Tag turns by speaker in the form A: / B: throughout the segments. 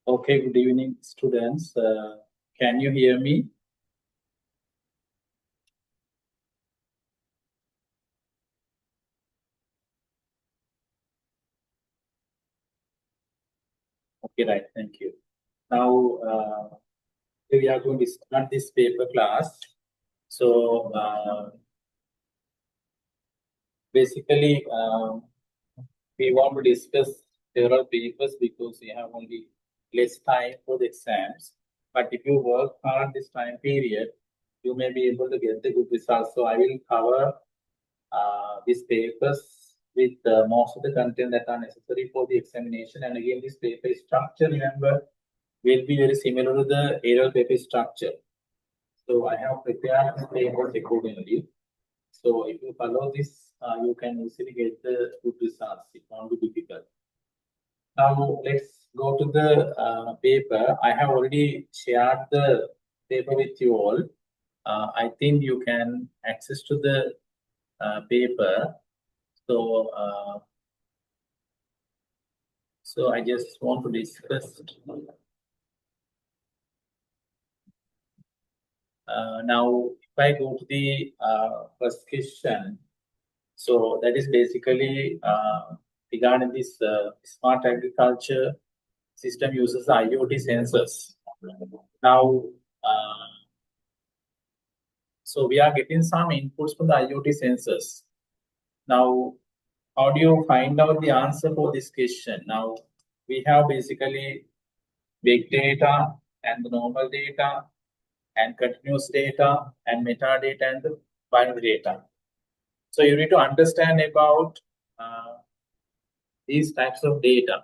A: Okay, good evening, students. Can you hear me? Okay, right, thank you. Now, we are going to start this paper class. So, basically, we want to discuss several papers because we have only less time for the exams. But if you work hard this time period, you may be able to get the good results. So, I will cover these papers with most of the content that are necessary for the examination. And again, this paper structure, remember, will be very similar to the aerial paper structure. So I have prepared this paper accordingly. So if you follow this, you can easily get the good results. It won't be difficult. Now let's go to the paper. I have already shared the paper with you all. I think you can access to the paper. So I just want to discuss. Now, if I go to the first question, so that is basically regarding this smart agriculture system uses IoT sensors. Now, so we are getting some inputs from the IoT sensors. Now, how do you find out the answer for this question? Now, we have basically big data and the normal data and continuous data and metadata and the binary data. So you need to understand about these types of data.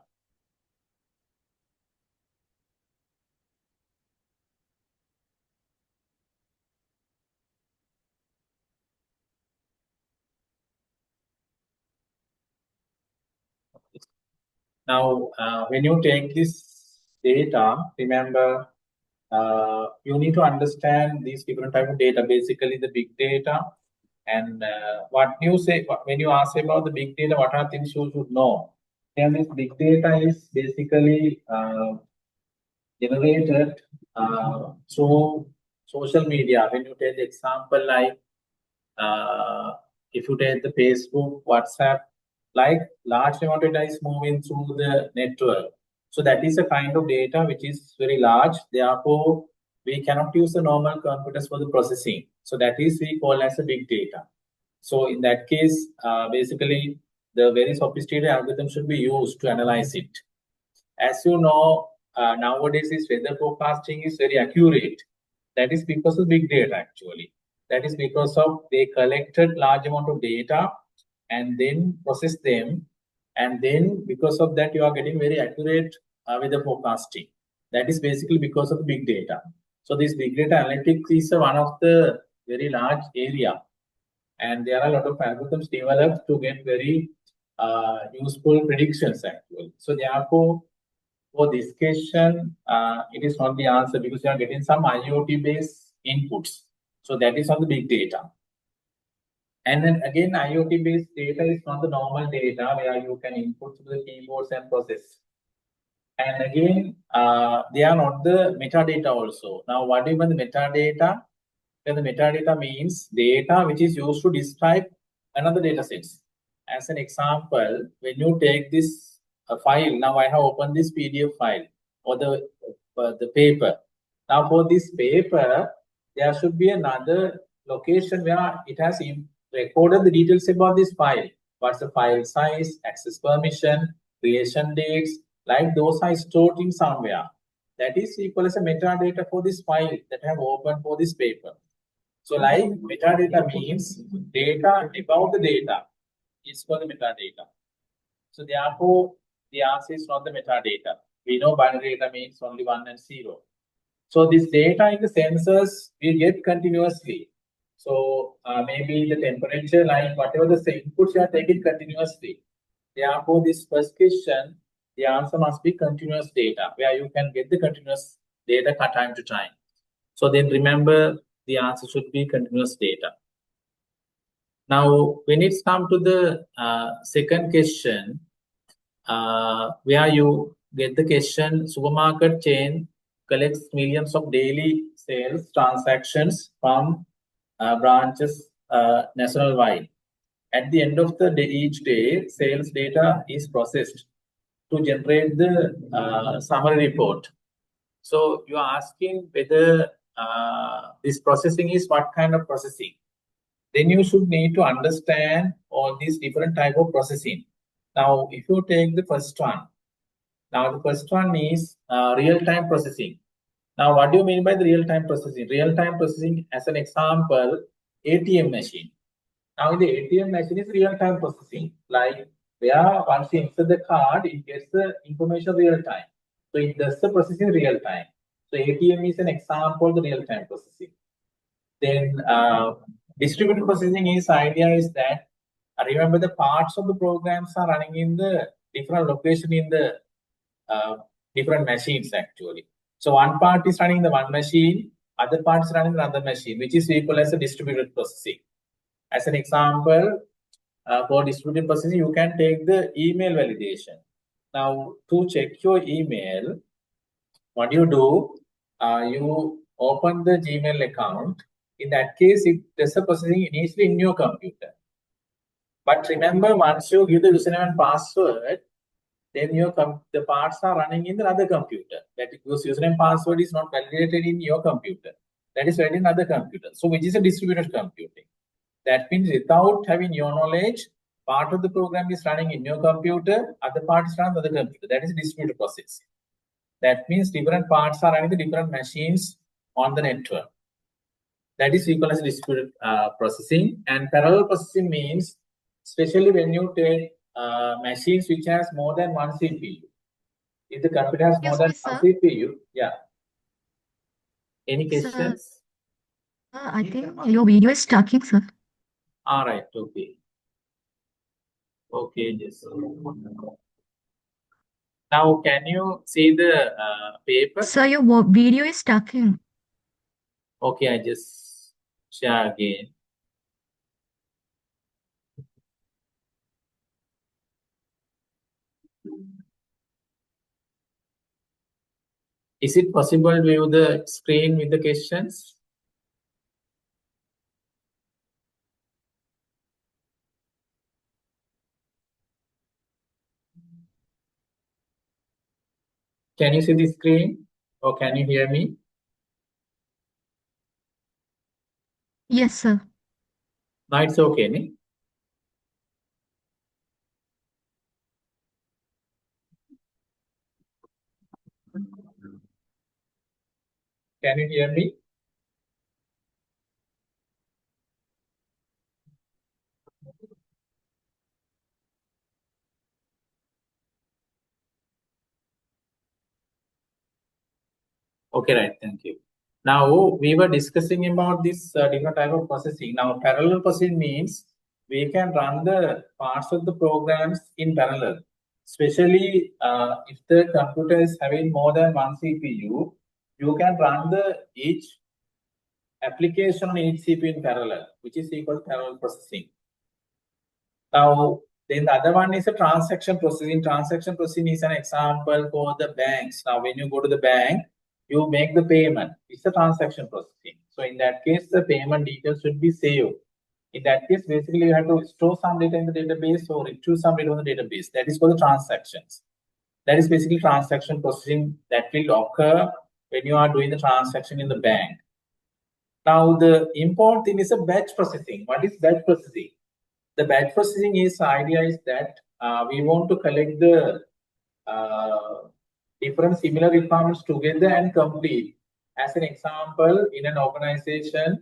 A: Now, when you take this data, remember, you need to understand these different types of data, basically the big data. And what you say, when you ask about the big data, what are things you should know? And this big data is basically generated through social media. When you take the example like if you take the Facebook, WhatsApp, like large amount of data is moving through the network. So that is a kind of data which is very large. Therefore, we cannot use the normal computers for the processing. So that is we call as a big data. So in that case, basically the very sophisticated algorithm should be used to analyze it. As you know, nowadays this weather forecasting is very accurate. That is because of big data actually. That is because of they collected large amount of data and then process them. And then because of that, you are getting very accurate weather forecasting. That is basically because of big data. So this big data analytics is one of the very large area. And there are a lot of algorithms developed to get very useful predictions actually. So therefore, for this question, it is not the answer because you are getting some IoT-based inputs. So that is on the big data. And then again, IoT-based data is not the normal data where you can input to the keyboards and process. And again, they are not the metadata also. Now, what do you mean the metadata? Then the metadata means data which is used to describe another data sets. As an example, when you take this file, now I have opened this PDF file or the paper. Now for this paper, there should be another location where it has recorded the details about this file. What's the file size, access permission, creation dates, like those are stored in somewhere. That is equal as a metadata for this file that I have opened for this paper. So like metadata means data about the data is called the metadata. So therefore, the answer is not the metadata. We know binary data means only 1 and 0. So this data in the sensors we get continuously. So maybe the temperature, like whatever the inputs you are taking continuously. Therefore, this first question, the answer must be continuous data, where you can get the continuous data time to time. So then remember, the answer should be continuous data. Now, when it's come to the second question, where you get the question. Supermarket chain collects millions of daily sales transactions from branches nationwide. At the end of the day, each day, sales data is processed to generate the summary report. So you are asking whether this processing is what kind of processing. Then you should need to understand all these different type of processing. Now, if you take the first one, now the first one is real-time processing. Now, what do you mean by the real-time processing? Real-time processing, as an example, ATM machine. Now, the ATM machine is real-time processing. Like where once you insert the card, it gets the information real-time. So it does the processing real-time. So ATM is an example of the real-time processing. Then distributed processing idea is that remember the parts of the programs are running in the different location in the different machines actually. So one part is running the one machine, other part is running the other machine, which is equal as a distributed processing. As an example, for distributed processing, you can take the email validation. Now, to check your email, what you do, you open the Gmail account. In that case, it does the processing initially in your computer. But remember, once you give the username and password, then the parts are running in the other computer. That because username password is not validated in your computer. That is validated in other computer. So which is a distributed computing. That means without having your knowledge, part of the program is running in your computer, other part is running on the other computer. That is distributed processing. That means different parts are running the different machines on the network. That is equal as distributed processing. And parallel processing means, especially when you take machines which has more than one CPU. If the computer has more than one CPU, yeah. Any questions?
B: I think your video is stuck, sir.
A: All right, okay. Okay, yes. Now, can you see the paper?
B: Sir, your video is stuck.
A: Okay, I just share again. Is it possible to view the screen with the questions? Can you see the screen or can you hear me?
B: Yes, sir.
A: Now it's okay, ne? Can you hear me? Okay, right, thank you. Now we were discussing about this different type of processing. Now parallel processing means we can run the parts of the programs in parallel. Especially if the computer is having more than one CPU, you can run each application on each CPU in parallel, which is equal to parallel processing. Now, then the other one is a transaction processing. Transaction processing is an example for the banks. Now, when you go to the bank, you make the payment. It's a transaction processing. So in that case, the payment details should be saved. In that case, basically you have to store some data in the database or retrieve some data on the database. That is for the transactions. That is basically transaction processing that will occur when you are doing the transaction in the bank. Now, the important thing is a batch processing. What is batch processing? The batch processing idea is that we want to collect the different similar requirements together and complete. As an example, in an organization,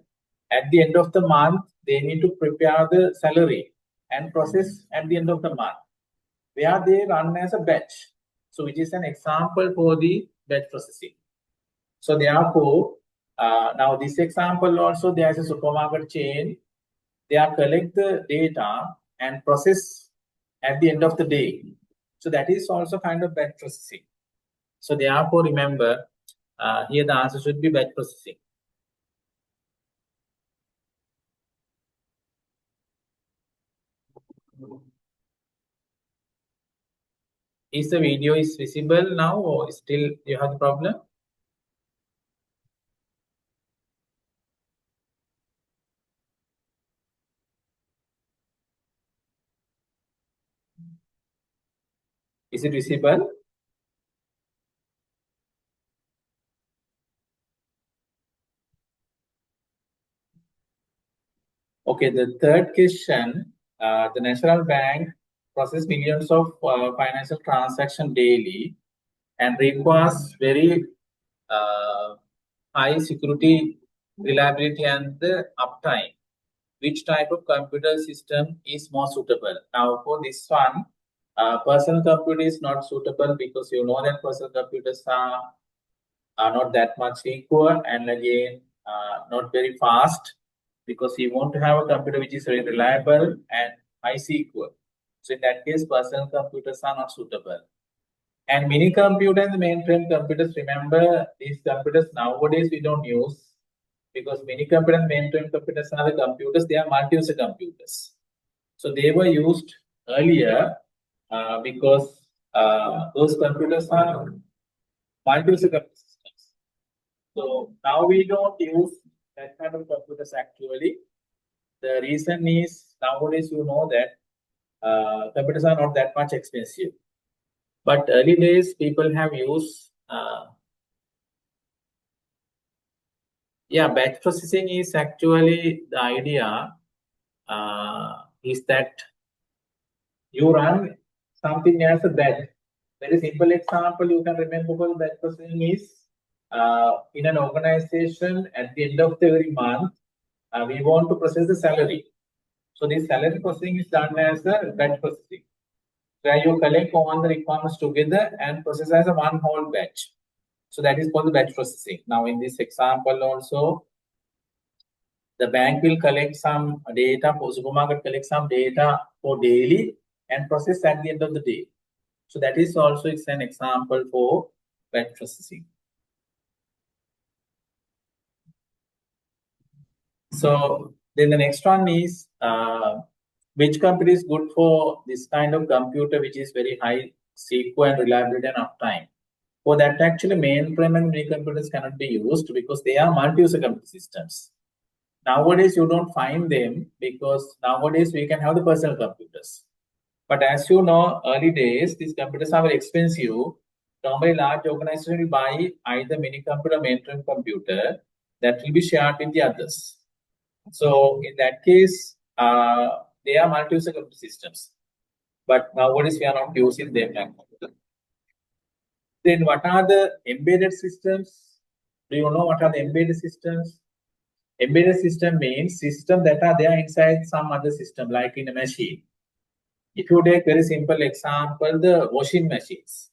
A: at the end of the month, they need to prepare the salary and process at the end of the month, where they run as a batch. So, which is an example for the batch processing. So, therefore, now this example also, there is a supermarket chain. They are collect the data and process at the end of the day. So that is also kind of batch processing. So therefore, remember, here the answer should be batch processing. Is the video is visible now or still you have the problem? Is it visible? Okay, the third question, the National Bank processes millions of financial transactions daily and requires very high security, reliability, and the uptime. Which type of computer system is more suitable? Now, for this one, personal computer is not suitable because you know that personal computers are not that much equal and again not very fast because you want to have a computer which is very reliable and high equal. So in that case, personal computers are not suitable. And mini computer and the mainframe computers, remember these computers nowadays we don't use because mini computer and mainframe computers are the computers, they are multi-user computers. So they were used earlier because those computers are multi-user computers. So now we don't use that kind of computers actually. The reason is nowadays you know that computers are not that much expensive. But early days people have used, batch processing is actually the idea is that you run something as a batch. Very simple example you can remember for batch processing is in an organization at the end of every month, we want to process the salary. So this salary processing is done as a batch processing, where you collect all the requirements together and process as a one whole batch. So that is called the batch processing. Now in this example also, the bank will collect some data for supermarket, collect some data for daily and process at the end of the day. So that is also it's an example for batch processing. So then the next one is which company is good for this kind of computer which is very high SQL and reliability and uptime. For that actually mainframe and mini computers cannot be used because they are multi-user computer systems. Nowadays you don't find them because nowadays we can have the personal computers. But as you know, early days these computers are very expensive. Normally large organizations will buy either mini computer or mainframe computer that will be shared with the others. So in that case, they are multi-user computer systems. But nowadays we are not using them. Then what are the embedded systems? Do you know what are the embedded systems? Embedded system means system that are there inside some other system, like in a machine. If you take very simple example, the washing machines.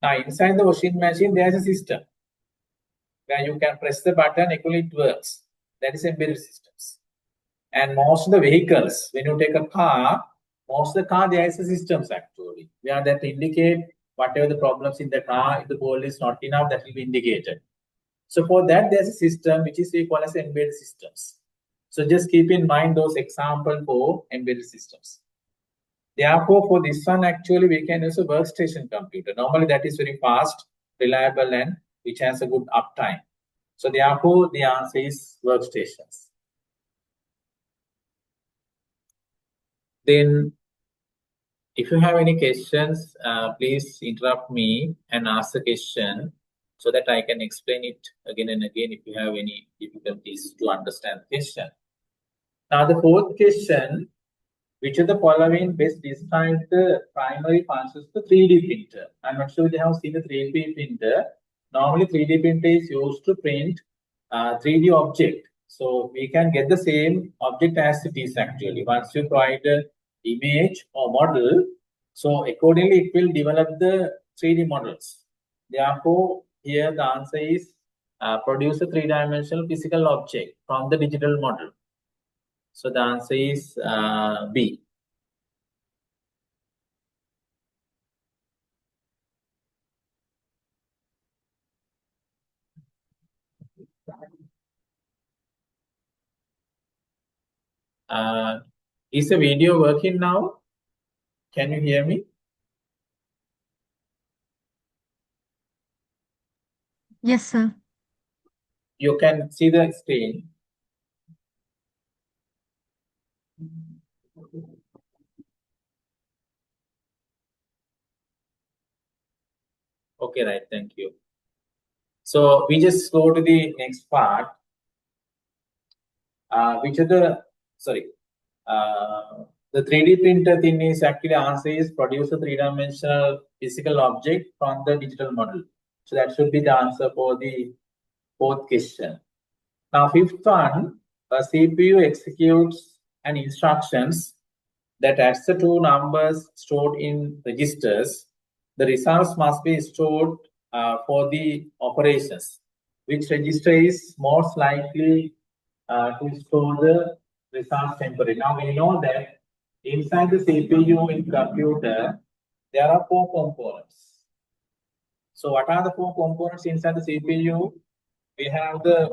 A: Now inside the washing machine, there is a system where you can press the button, equally it works. That is embedded systems. And most of the vehicles, when you take a car, most of the car there is a systems actually, where that indicate whatever the problems in the car, if the bolt is not enough, that will be indicated. So for that, there's a system which is we call as embedded systems. So just keep in mind those examples for embedded systems. Therefore, for this one, actually, we can use a workstation computer. Normally, that is very fast, reliable, and which has a good uptime. So therefore, the answer is workstations. Then, if you have any questions, please interrupt me and ask the question so that I can explain it again and again if you have any difficulties to understand the question. Now, the fourth question, which of the following best describes the primary functions of the 3D printer? I'm not sure if you have seen the 3D printer. Normally, 3D printer is used to print 3D object. So we can get the same object as it is actually. Once you provide an image or model, so accordingly it will develop the 3D models. Therefore, here the answer is produce a three-dimensional physical object from the digital model. So the answer is B. Is the video working now? Can you hear me?
B: Yes, sir.
A: You can see the screen. Okay, right. Thank you. So we just go to the next part, which is the 3D printer thing is actually answer is produce a three-dimensional physical object from the digital model. So that should be the answer for the fourth question. Now, fifth one, a CPU executes an instructions that adds the two numbers stored in registers. The results must be stored for the operations. Which register is most likely to store the results temporarily? Now we know that inside the CPU in computer, there are four components. So what are the four components inside the CPU? We have the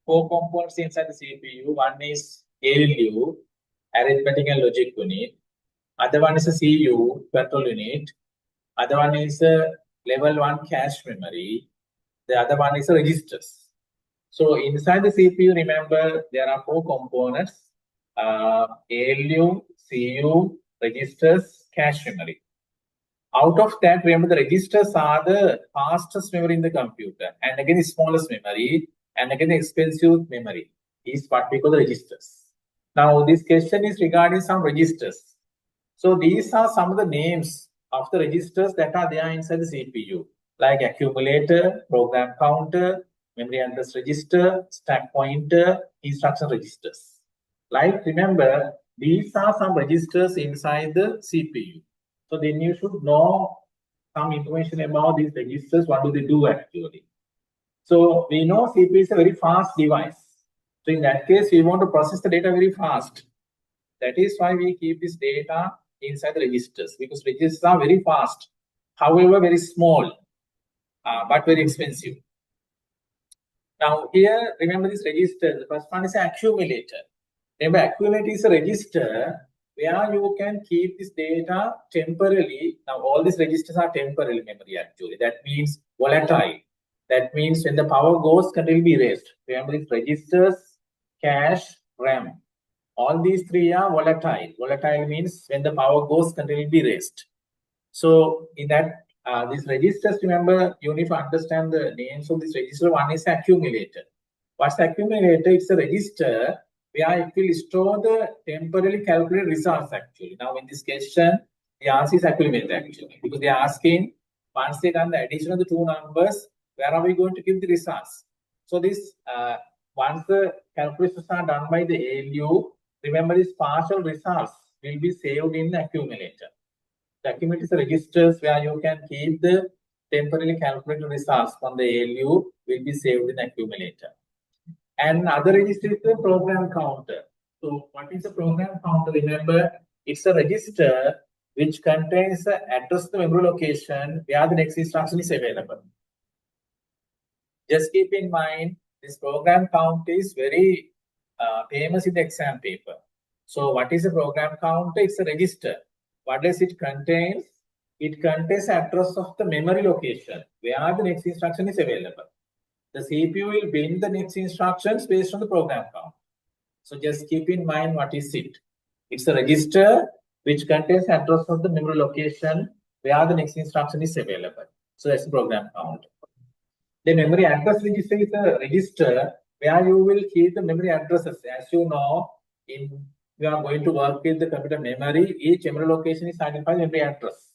A: four components inside the CPU. One is ALU, arithmetic and logic unit. Other one is a CU, control unit. Other one is a level 1 cache memory. The other one is a registers. So inside the CPU, remember, there are four components, ALU, CU, registers, cache memory. Out of that, remember, the registers are the fastest memory in the computer. And again, the smallest memory. And again, the expensive memory is what we call the registers. Now, this question is regarding some registers. So these are some of the names of the registers that are there inside the CPU, like accumulator, program counter, memory address register, stack pointer, instruction registers. Like, remember, these are some registers inside the CPU. So then you should know some information about these registers. What do they do actually? So we know CPU is a very fast device. So in that case, we want to process the data very fast. That is why we keep this data inside the registers, because registers are very fast, however very small, but very expensive. Now here, remember this register, the first one is an accumulator. Remember, accumulator is a register where you can keep this data temporarily. Now all these registers are temporary memory actually. That means volatile. That means when the power goes, content will be erased. Remember these registers, cache, RAM. All these three are volatile. Volatile means when the power goes, content will be erased. So in that, these registers, remember, you need to understand the names of this register. One is accumulator. What's accumulator? It's a register where it will store the temporarily calculated results actually. Now in this question, the answer is accumulator actually, because they are asking, once they done the addition of the two numbers, where are we going to give the results? So this, once the calculations are done by the ALU, remember these partial results will be saved in the accumulator. The accumulator is registers where you can keep the temporarily calculated results from the ALU will be saved in the accumulator. And other register is the program counter. So what is a program counter? Remember, it's a register which contains the address of the memory location where the next instruction is available. Just keep in mind, this program count is very famous in the exam paper. So what is a program counter? It's a register. What does it contain? It contains address of the memory location where the next instruction is available. The CPU will bind the next instructions based on the program count. So just keep in mind what is it. It's a register which contains address of the memory location where the next instruction is available. So that's the program count. The memory address register is a register where you will keep the memory addresses. As you know, you are going to work with the computer memory, each memory location is identified memory address.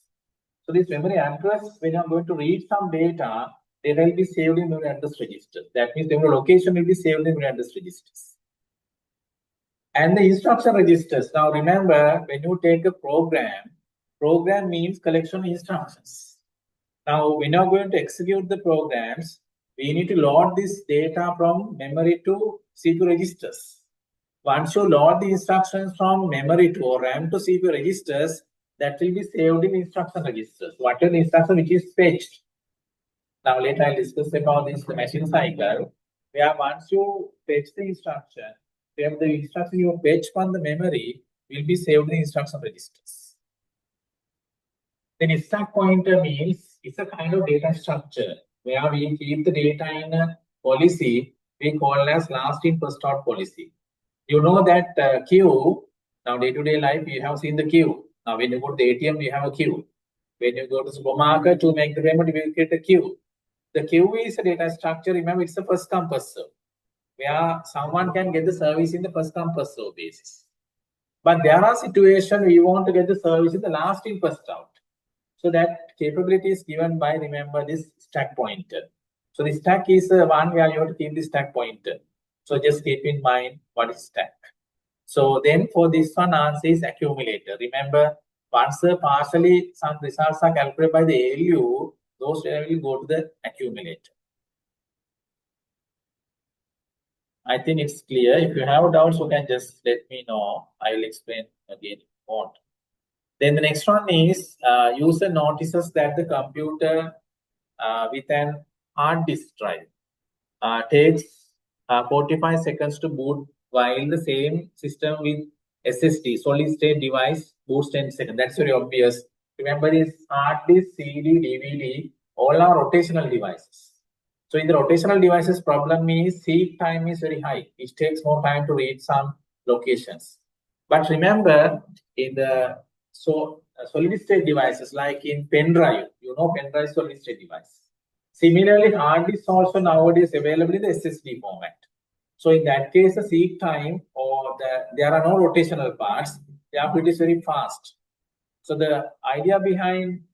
A: So this memory address, when you are going to read some data, they will be saved in memory address register. That means the memory location will be saved in memory address registers. And the instruction registers. Now remember, when you take a program means collection of instructions. Now, when you're going to execute the programs, we need to load this data from memory to CPU registers. Once you load the instructions from memory to or RAM to CPU registers, that will be saved in instruction registers. What is the instruction which is fetched? Now, later I'll discuss about this machine cycle, where once you fetch the instruction, where the instruction you fetch from the memory will be saved in instruction registers. Then stack pointer means it's a kind of data structure where we keep the data in a policy we call as last in first out policy. You know that queue, now day-to-day life, you have seen the queue. Now when you go to the ATM, you have a queue. When you go to the supermarket to make the payment, you will get a queue. The queue is a data structure. Remember, it's the first come first serve, where someone can get the service in the first come first serve basis. But there are situations we want to get the service in the last in first out. So that capability is given by, remember, this stack pointer. So the stack is one where you have to keep the stack pointer. So just keep in mind what is stack. So then for this one, answer is accumulator. Remember, once partially some results are calculated by the ALU, those will go to the accumulator. I think it's clear. If you have doubts, you can just let me know. I will explain again if you want. Then the next one is user notices that the computer with an hard disk drive takes 45 seconds to boot, while the same system with SSD, solid state device, boots 10 seconds. That's very obvious. Remember, this hard disk, CD, DVD, all are rotational devices. So in the rotational devices, problem is seek time is very high. It takes more time to reach some locations. But remember, in the solid state devices, like in pen drive, you know, pen drive solid state device. Similarly, hard disk also nowadays available in the SSD format. So in that case, the seek time or there are no rotational parts. Therefore, it is very fast. So the idea behind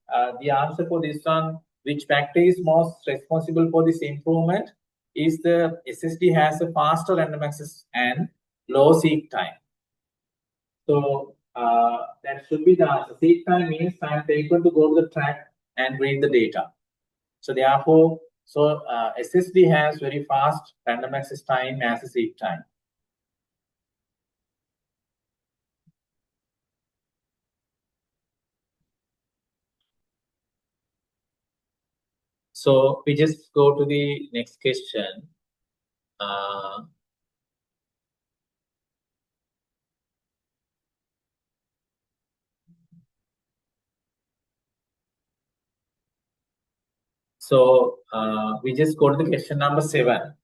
A: the answer for this one, which factor is most responsible for this improvement, is the SSD has a faster random access and low seek time. So that should be the answer. Seek time means time taken to go to the track and read the data. So therefore, SSD has very fast random access time as a seek time. So we just go to the next question. So we just go to the question number 7.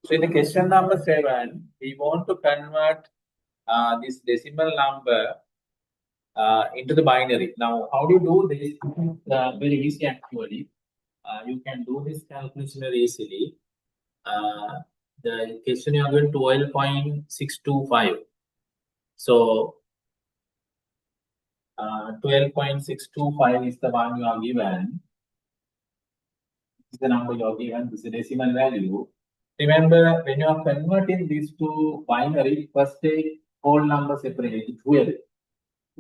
A: So in the question number 7, we want to convert this decimal number into the binary. Now, how do you do this? Very easy actually. You can do this calculation very easily. The question you are given 12.625. So 12.625 is the one you are given. This is the number you are given. This is the decimal value. Remember, when you are converting these to binary, first take whole number separately. 12.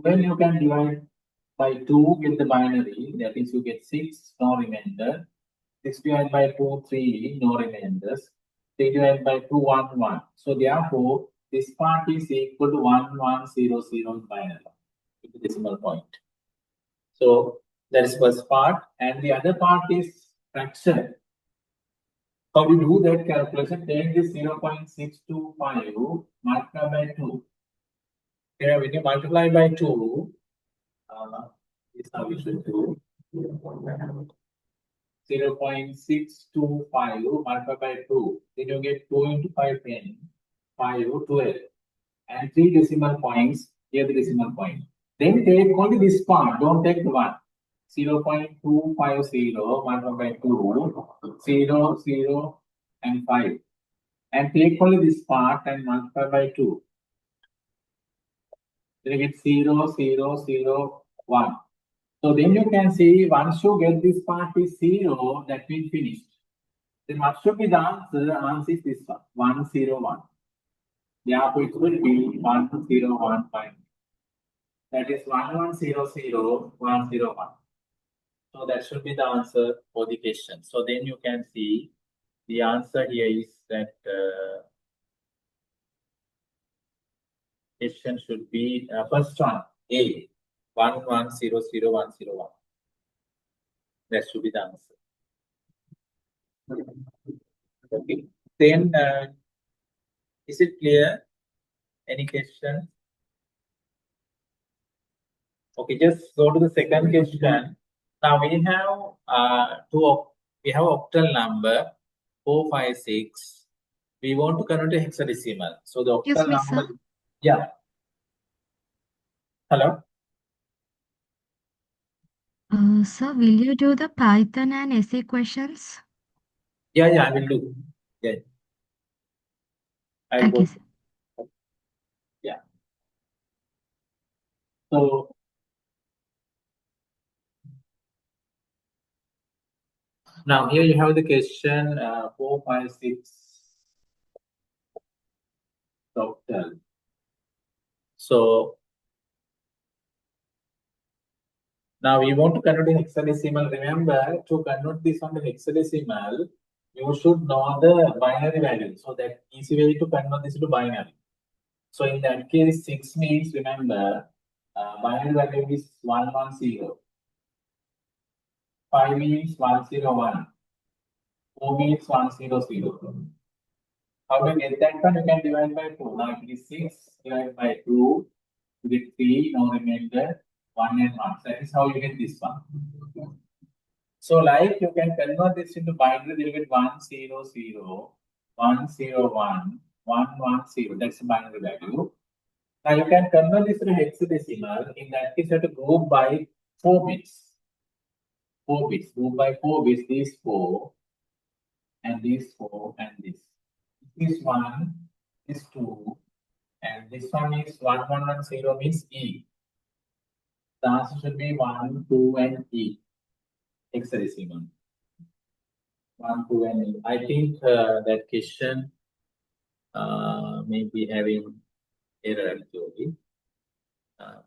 A: 12 you can divide by 2 with the binary. That is, you get 6, no remainder. 6 divided by 2, 3, no remainders. 3 divided by 2, 1, 1. So therefore, this part is equal to 1, 1, 0, 0 in binary, with the decimal point. So that is first part. And the other part is fraction. How do you do that calculation? Take this 0.625 multiplied by 2. Okay, when you multiply by 2, this is how we should do. 0.625 multiplied by 2. Then you get 2 into 5, 10. 5, 12. And 3 decimal points. Here the decimal point. Then take only this part. Don't take the one. 0.250 multiplied by 2. 0, 0, and 5. And take only this part and multiply by 2. Then you get 0, 0, 0, 1. So then you can see once you get this part is 0, that means finished. Then what should be the answer? The answer is this one, 101. Therefore, it will be 101. That is 1100101. So that should be the answer for the question. So then you can see the answer here is that question should be first one, A, 1100101. That should be the answer. Okay. Then, is it clear? Any question? Okay, just go to the second question. Now we have two we have octal number 456. We want to convert to hexadecimal. So the octal
B: Excuse me,
A: number.
B: sir.
A: Yeah. Hello.
B: Sir, will you do the Python and essay questions?
A: Yeah, I will do. Yeah. I'll
B: Okay,
A: go.
B: sir.
A: Yeah. So now here you have the question 456 octal. So now we want to convert in hexadecimal. Remember, to convert this on the hexadecimal, you should know the binary value. So that easy way to convert this to binary. So in that case, 6 means, remember, binary value is 110. 5 means 101. 4 means 100. How to get that one? You can divide by 2. Now it is 6 divided by 2. You get 3. Now remember 1 and 1. So that is how you get this one. So like you can convert this into binary, you get 100, 101, 110. That's the binary value. Now you can convert this to hexadecimal. In that case, you have to group by 4 bits. 4 bits. Group by 4 bits. These 4 and these 4 and this. This 1, this 2, and this one is 1110 means E. The answer should be 1, 2, and E. Hexadecimal. 1, 2, and E. I think that question may be having error actually.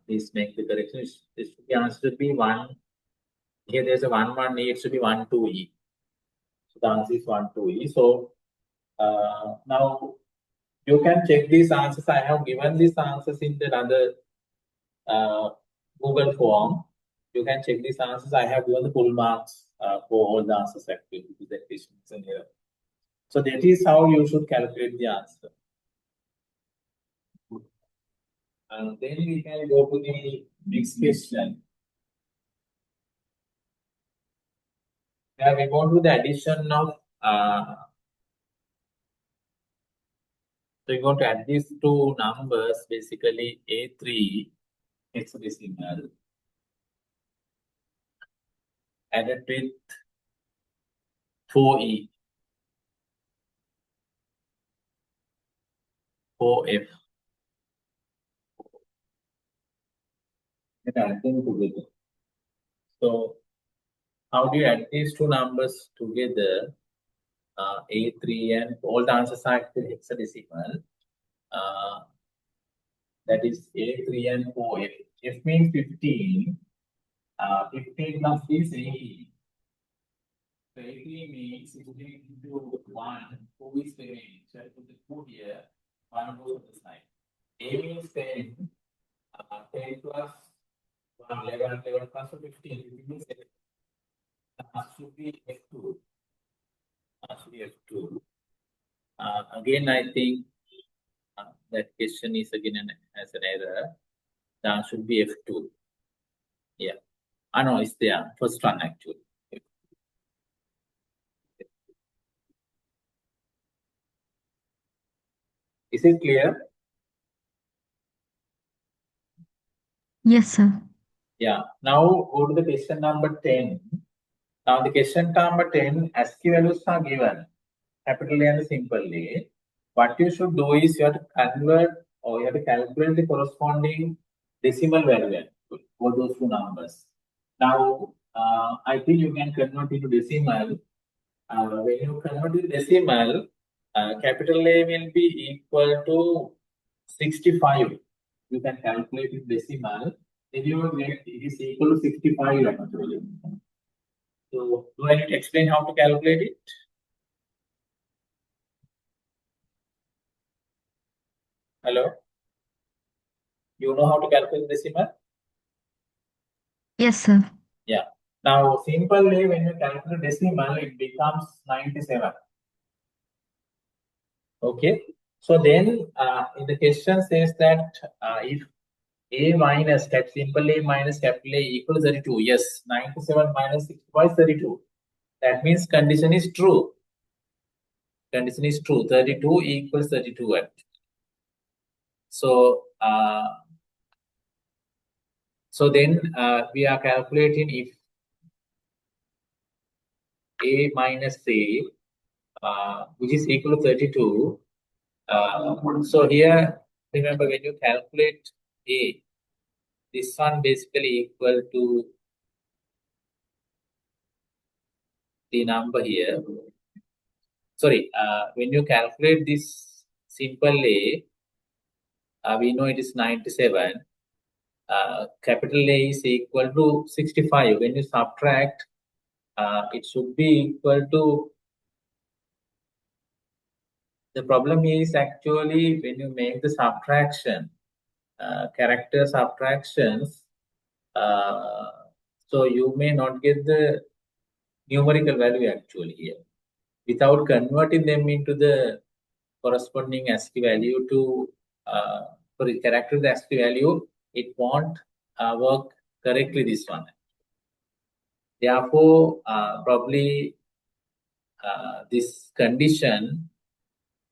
A: Please make the correction. This should be answer should be 1. Here there's a 1, 1 E. It should be 1, 2 E. So the answer is 1, 2 E. So now you can check these answers. I have given these answers in the other Google form. You can check these answers. I have given the full marks for all the answers actually. That question is in here. So that is how you should calculate the answer. And then we can go to the next question. Where we go to the addition of so we're going to add these two numbers, basically A3 hexadecimal added with 4E, 4F. And add them together. So how do you add these two numbers together? A3 and all the answers are actually hexadecimal. That is A3 and 4F. F means 15. 15 plus is 18. So 18 means 16 into 1, 2 is remaining. So I put the 2 here, 1 goes to the side. A means 10. 10 plus 1, 11, 11 plus 15. 15 means 7. That should be F2. F2. Again, I think that question is again as an error. The answer should be F2. Yeah. No, it's there. First one actually. Is it clear?
B: Yes, sir.
A: Yeah. Now go to the question number 10. Now the question number 10, ASCII values are given. Capital A and simple A. What you should do is you have to convert or you have to calculate the corresponding decimal value for those two numbers. Now, I think you can convert into decimal. When you convert to decimal, capital A will be equal to 65. You can calculate in decimal. Then you will get it is equal to 65 actually. So, do I need to explain how to calculate it? Hello? You know how to calculate decimal?
B: Yes, sir.
A: Yeah. Now, simply when you calculate decimal, it becomes 97. Okay. So then, in the question says that if A minus simple A minus capital A equals 32. Yes, 97 minus 65 is 32. That means condition is true. Condition is true. 32 equals 32 actually. So, then we are calculating if A minus A, which is equal to 32. So here, remember when you calculate A, this one basically equal to the number here. Sorry, when you calculate this simple A, we know it is 97. Capital A is equal to 65. When you subtract, it should be equal to. The problem is actually when you make the subtraction, character subtractions, so you may not get the numerical value actually here. Without converting them into the corresponding ASCII value to for the character the ASCII value, it won't work correctly this one. Therefore, probably this condition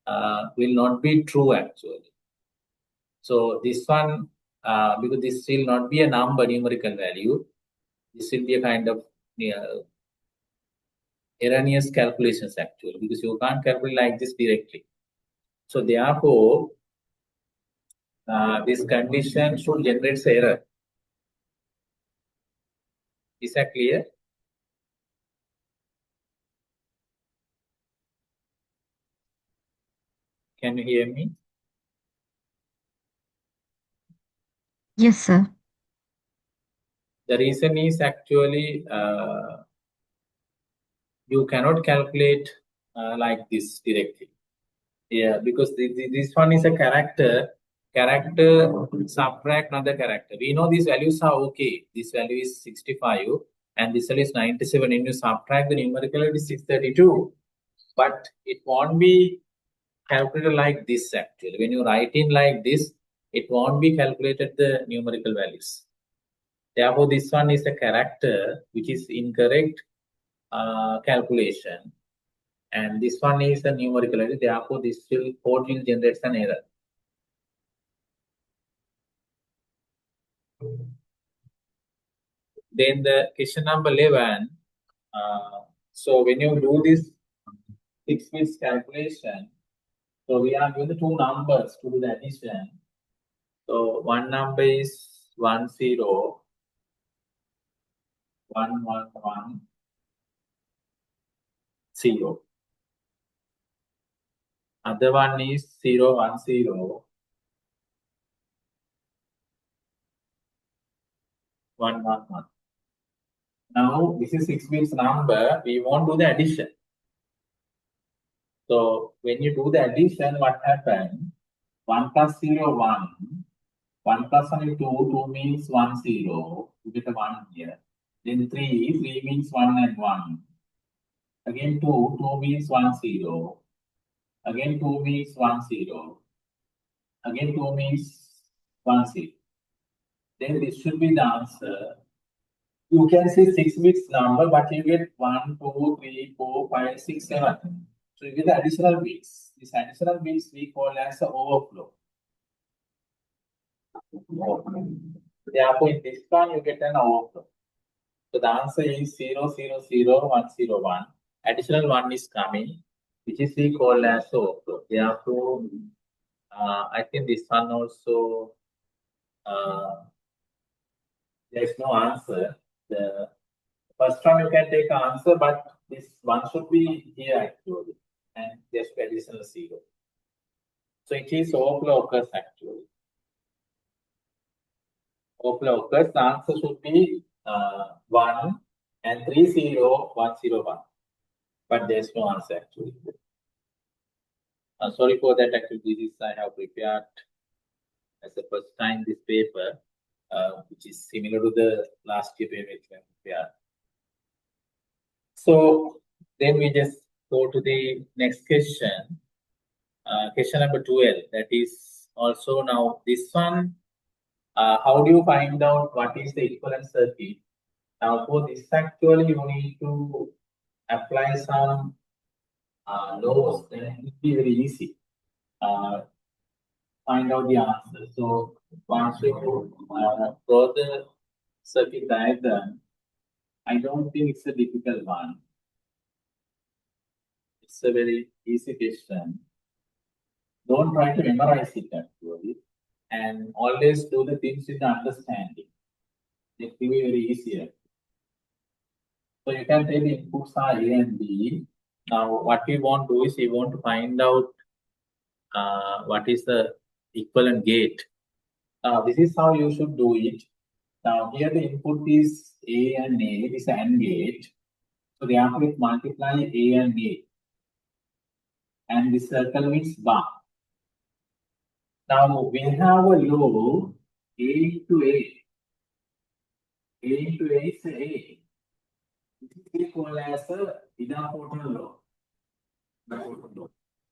A: will not be true actually. So this one, because this will not be a number numerical value, this will be a kind of erroneous calculations actually, because you can't calculate like this directly. So therefore, this condition should generate error. Is that clear? Can you hear me?
B: Yes, sir.
A: The reason is actually you cannot calculate like this directly. Yeah, because this one is a character subtract another character. We know these values are okay. This value is 65 and this value is 97. And you subtract the numerical, it is 632. But it won't be calculated like this actually. When you write in like this, it won't be calculated the numerical values. Therefore, this one is a character which is incorrect calculation. And this one is a numerical value. Therefore, this code will generate an error. Then the question number 11. So when you do this 6 bits calculation, so we are given the two numbers to do the addition. So one number is 10, 111, 0. Other one is 010, 111. Now this is 6 bits number. We won't do the addition. So when you do the addition, what happens? 1 plus 0, 1. 1 plus 1 is 2. 2 means 1, 0. You get a 1 here. Then 3. 3 means 1 and 1. Again 2. 2 means 1, 0. Again 2 means 1, 0. Again 2 means 1, 0. Then this should be the answer. You can say 6 bits number, but you get 1, 2, 3, 4, 5, 6, 7. So you get the additional bits. This additional bits we call as the overflow. Therefore, in this one you get an overflow. So the answer is 0, 0, 0, 1, 0, 1. Additional 1 is coming, which is we call as overflow. Therefore, I think this one also there is no answer. The first one you can take answer, but this one should be here actually, and just additional 0. So it is overflow occurs actually. Overflow occurs. The answer should be 1 and 3, 0, 1, 0, 1. But there is no answer actually. Sorry for that. Actually, this is I have prepared as the first time this paper, which is similar to the last year paper which I prepared. So then we just go to the next question. Question number 12. That is also now this one. How do you find out what is the equivalent circuit? Now for this actually you need to apply some laws, then it will be very easy. Find out the answer. So once you draw the circuit diagram, I don't think it's a difficult one. It's a very easy question. Don't try to memorize it actually, and always do the things with understanding. It will be very easier. So you can take the inputs are A and B. Now what we want to do is we want to find out what is the equivalent gate. This is how you should do it. Now here the input is A and A. It is an AND gate. So therefore it multiply A and A. And this circle means bar. Now we have a law A into A. A into A is A. This is equal as a idempotent law.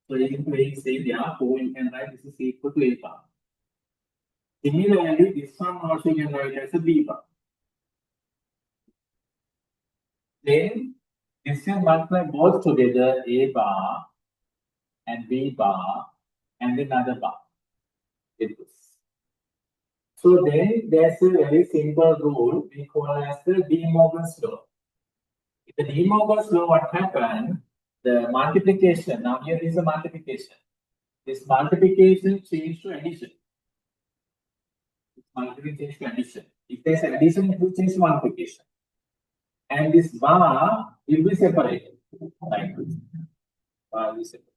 A: So A into A is A, therefore you can write this is equal to A bar. Similarly, this one also you can write as a B bar. Then this will multiply both together A bar and B bar and another bar. So then there's a very simple rule we call as the De Morgan's law. In the De Morgan's law, what happened? The multiplication, now here is a multiplication. This multiplication changed to addition. This multiplication changed to addition. If there's addition, it will change to multiplication. And this bar will be separated. Like this. Bar will be separated.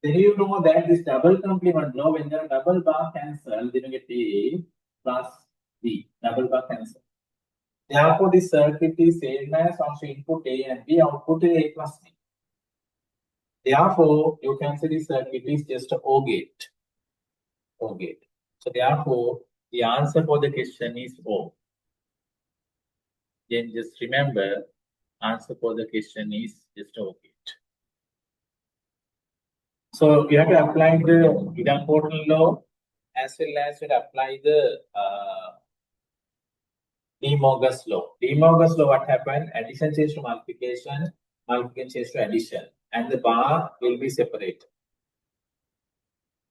A: Then you know that this double complement law, when the double bar cancel, then you get A plus B. Double bar cancel. Therefore, this circuit is same as also input A and B, output A plus B. Therefore, you can say this circuit is just an OR gate. OR gate. So therefore, the answer for the question is O. Then just remember, answer for the question is just OR gate. So you have to apply the idempotent law as well as you apply the De Morgan's law. De Morgan's law, what happened? Addition changed to multiplication, multiplication changed to addition, and the bar will be separated.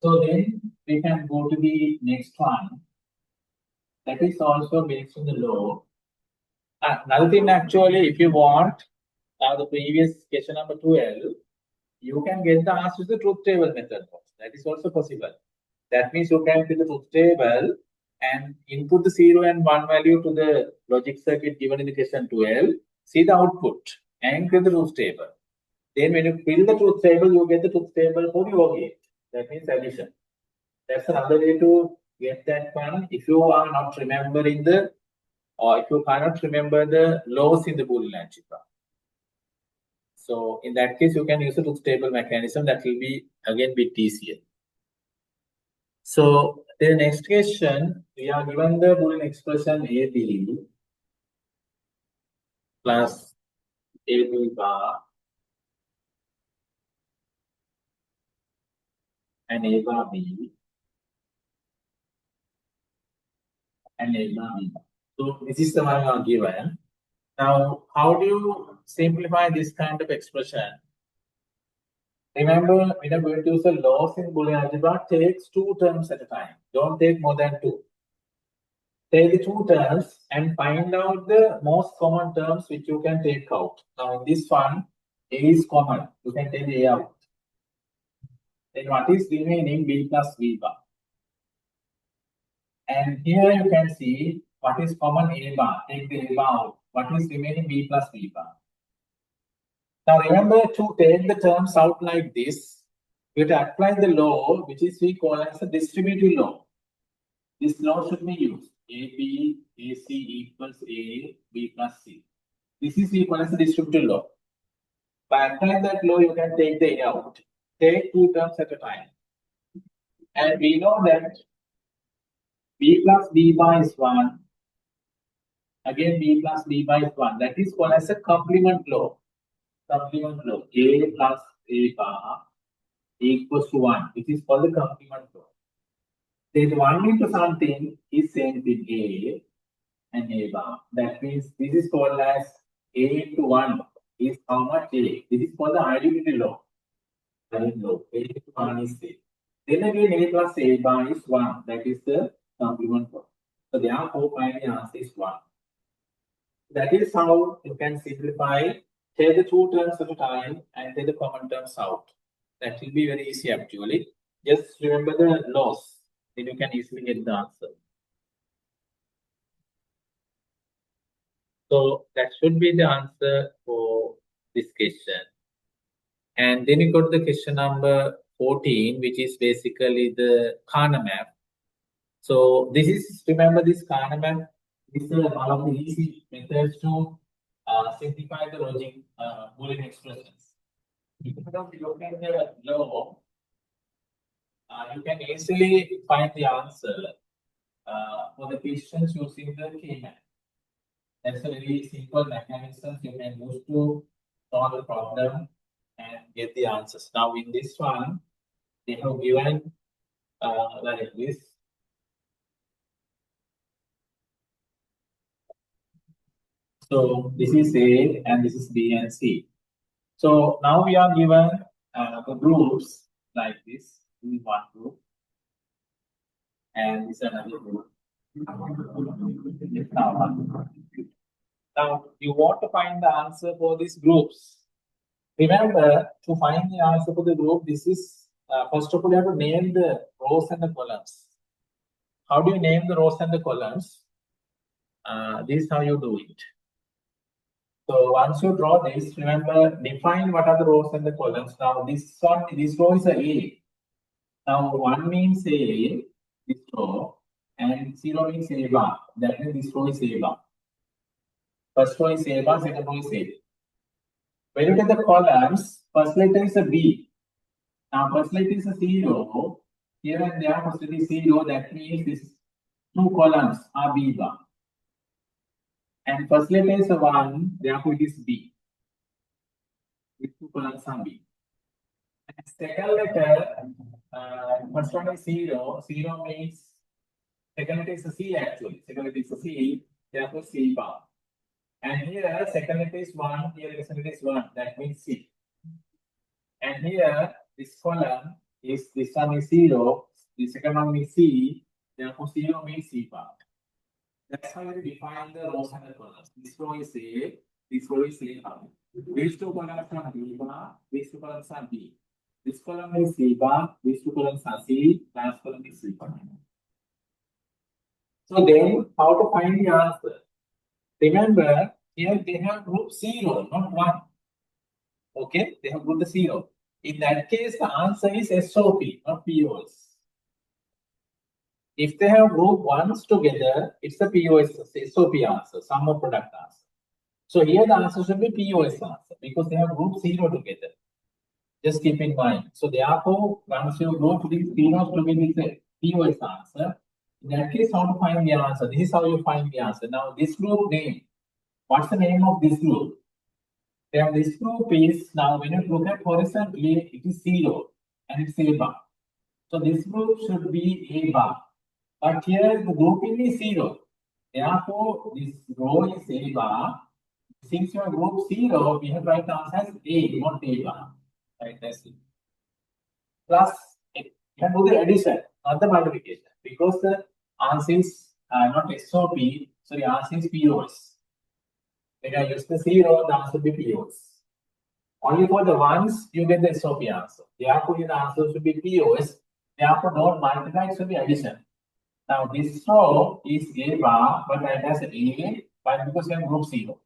A: So then we can go to the next one. That is also based on the law. Another thing, actually, if you want, the previous question number 12, you can get the answer to the truth table method. That is also possible. That means you can fill the truth table and input the 0 and 1 value to the logic circuit given in the question 12, see the output and fill the truth table. Then when you fill the truth table, you get the truth table for the OR gate. That means addition. That's another way to get that one. If you are not remembering the, or if you cannot remember the laws in the Boolean algebra. So in that case, you can use the truth table mechanism. That will be again a bit easier. So the next question, we are given the Boolean expression AB plus AB bar and A bar B and A bar B. So this is the one you are given. Now, how do you simplify this kind of expression? Remember, when you are going to use the laws in Boolean algebra, takes 2 terms at a time. Don't take more than 2. Take the 2 terms and find out the most common terms which you can take out. Now, in this one, A is common. You can take A out. Then what is remaining? B plus B bar. And here you can see what is common A bar. Take the A bar out. What is remaining? B plus B bar. Now remember to take the terms out like this. We have to apply the law, which is we call as a distributive law. This law should be used. AB, AC equals A, B plus C. This is equal as a distributive law. By applying that law, you can take the A out. Take 2 terms at a time. And we know that B plus B bar is 1. Again, B plus B bar is 1. That is called as a complement law. Complement law. A plus A bar equals to 1. This is called the complement law. Then 1 into something is same thing A and A bar. That means this is called as A into 1. is how much A. This is called the identity law. Right law. A to 1 is A. Then again A plus A bar is 1. That is the complement form. So therefore finally answer is 1. That is how you can simplify, take the two terms at a time and take the common terms out. That will be very easy actually. Just remember the laws, then you can easily get the answer. So that should be the answer for this question. And then you go to the question number 14, which is basically the Kana map. So this is, remember this Kana map is one of the easy methods to simplify the logic Boolean expressions. If you don't look at the law, you can easily find the answer for the questions using the K-map. That's a very simple mechanism you can use to solve the problem and get the answers. Now in this one, they have given like this. So this is A and this is B and C. So now we are given the groups like this. This is one group and this is another group. Now you want to find the answer for these groups. Remember, to find the answer for the group, this is first of all you have to name the rows and the columns. How do you name the rows and the columns? This is how you do it. So once you draw this, remember, define what are the rows and the columns. Now this row is a A. Now 1 means A, this row, and 0 means A bar. That means this row is A bar. First row is A bar, second row is A. When you get the columns, first letter is a B. Now first letter is a 0. Here and there, first letter is 0. That means these two columns are B bar. And first letter is a 1, therefore it is B. These two columns are B. And second letter, first one is 0. 0 means second letter is a C actually. Second letter is a C, therefore C bar. And here second letter is 1, here second letter is 1, that means C. And here this column is, this one is 0, the second one is C, therefore 0 means C bar. That's how you define the rows and the columns. This row is A, this row is A bar. These two columns are B bar, these two columns are B. This column is C bar, these two columns are C, last column is C bar. So then, how to find the answer? Remember, here they have group 0, not 1. Okay, they have group the 0. In that case, the answer is SOP, not POS. If they have group 1s together, it's a POS, SOP answer, sum of product answer. So here the answer should be POS answer because they have group 0 together. Just keep in mind. So therefore, once you go to these zeros together, it's a POS answer. In that case, how to find the answer? This is how you find the answer. Now, this group name. What's the name of this group? Then this group is, now when you look at horizontally, it is 0 and it's A bar. So this group should be A bar. But here the grouping is 0. Therefore, this row is A bar. Since you are group 0, we have write the answer as A, not A bar. Right, that's it. Plus, you can do the addition, not the multiplication. Because the answer is not SOP, so the answer is POS. When I use the 0, the answer will be POS. Only for the ones, you get the SOP answer. Therefore, the answer should be POS. Therefore, don't multiply, it should be addition. Now, this row is A bar, but it has A, but because we have group 0.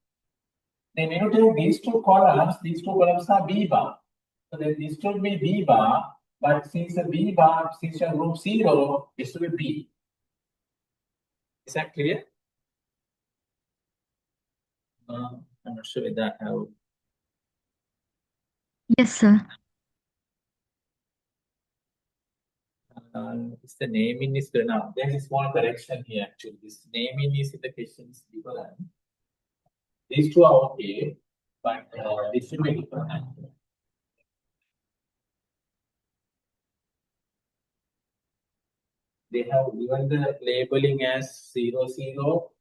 A: Then when you take these two columns are B bar. So then this should be B bar, but since the B bar, since you have group 0, it should be B. Is that clear? I'm not sure whether I have.
B: Yes, sir.
A: It's the naming is good now. There's a small correction here actually. This naming is in the questions different. These two are okay, but this should be different. They have given the labeling as 0, 0,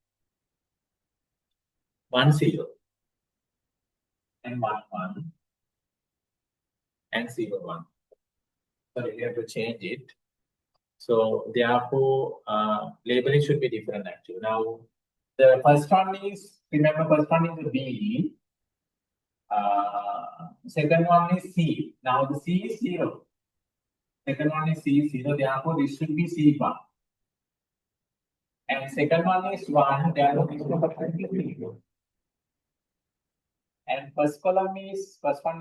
A: 1, 0. and 1, 1 and 0, 1. Sorry, we have to change it. So therefore, labeling should be different actually. Now, the first one is, remember, first one is B. Second one is C. Now the C is 0. Second one is C is 0. Therefore, this should be C bar. And second one is 1. Therefore, this should be 0. And first one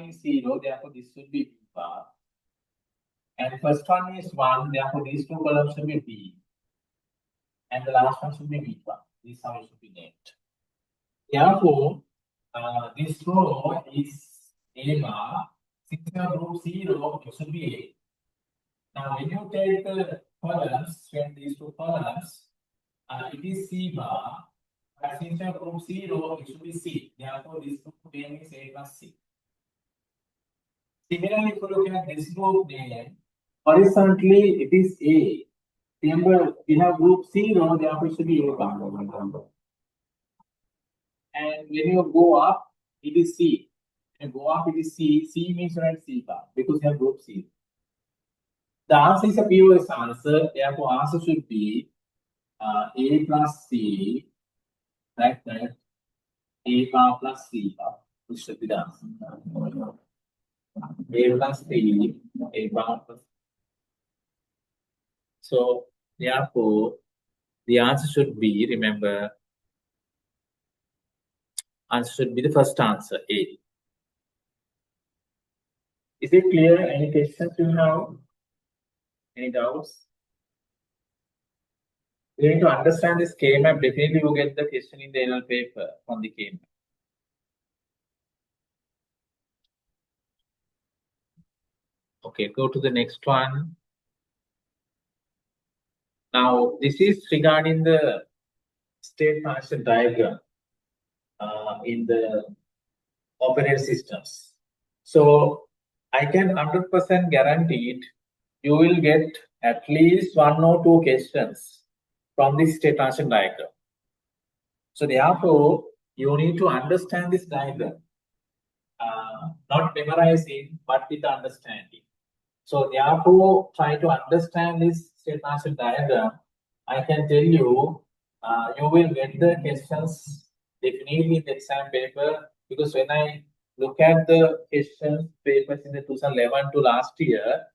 A: is 0. Therefore, this should be B bar. And first one is 1. Therefore, these two columns should be B. And the last one should be B bar. This is how it should be named. Therefore, this row is A bar. Since you have group 0, it should be A. Now, when you take the columns, when these two columns, it is C bar. But since you have group 0, it should be C. Therefore, this group name is A plus C. Similarly, if you look at this group name, horizontally it is A. Remember, we have group 0, therefore it should be A bar. And when you go up, it is C. When you go up, it is C. C means you have C bar because you have group 0. The answer is a POS answer. Therefore, answer should be A plus C, like that. A bar plus C bar. This should be the answer. A plus C, A bar plus. So, therefore, the answer should be, remember, answer should be the first answer, A. Is it clear? Any questions you have? Any doubts? You need to understand this K-map. Definitely you get the question in the annual paper on the K-map. Okay, go to the next one. Now, this is regarding the state transition diagram in the operating systems. So, I can 100% guarantee it, you will get at least 1 or 2 questions from this state transition diagram. So, therefore, you need to understand this diagram. Not memorizing, but with understanding. So therefore, try to understand this state transition diagram. I can tell you, you will get the questions definitely in the exam paper, because when I look at the questions papers in the 2011 to last year,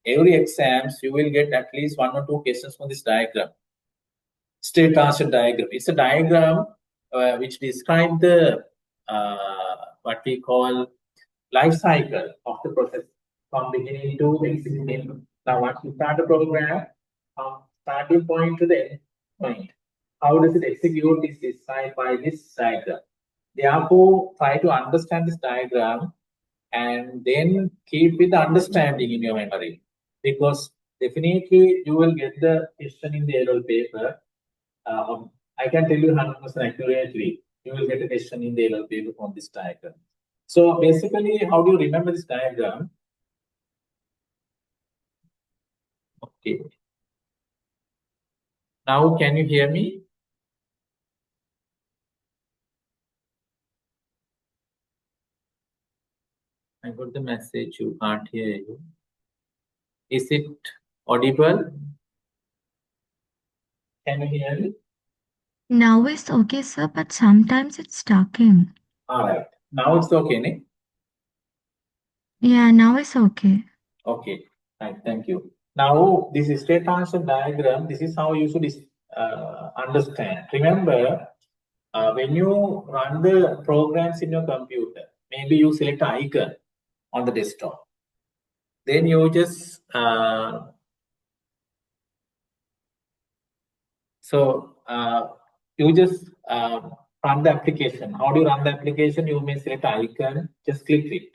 A: every exams you will get at least 1 or 2 questions from this diagram. State transition diagram. It's a diagram which describes the what we call life cycle of the process from beginning to executing. Now, once you start the program, from starting point to the end point, how does it execute is decided by this diagram. Therefore, try to understand this diagram and then keep with the understanding in your memory, because definitely you will get the question in the annual paper. I can tell you 100% accurately, you will get a question in the annual paper from this diagram. So basically, how do you remember this diagram? Okay. Now, can you hear me? I got the message, you can't hear you. Is it audible? Can you hear me?
B: Now it's okay, sir, but sometimes it's stuck in.
A: All right. Now it's okay, ne?
B: Yeah, now it's okay.
A: Okay. Right. Thank you. Now, this is state transition diagram. This is how you should understand. Remember, when you run the programs in your computer, maybe you select an icon on the desktop. Then you just run the application. How do you run the application? You may select an icon, just click it.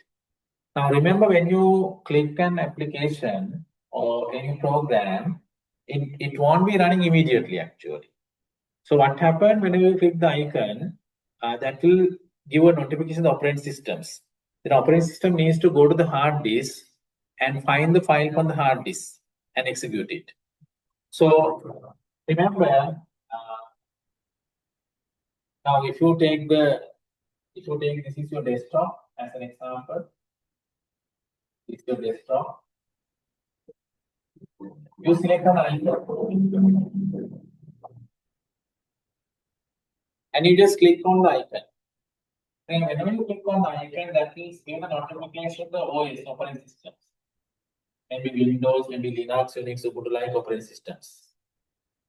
A: Now remember, when you click an application or any program, it won't be running immediately actually. So what happened when you click the icon, that will give a notification to the operating systems. The operating system needs to go to the hard disk and find the file from the hard disk and execute it. So remember, now if you take this is your desktop, as an example. It's your desktop. You select an icon. And you just click on the icon. Then whenever you click on the icon, that means give a notification to the OS operating systems. Maybe Windows, maybe Linux, Unix, Ubuntu like operating systems.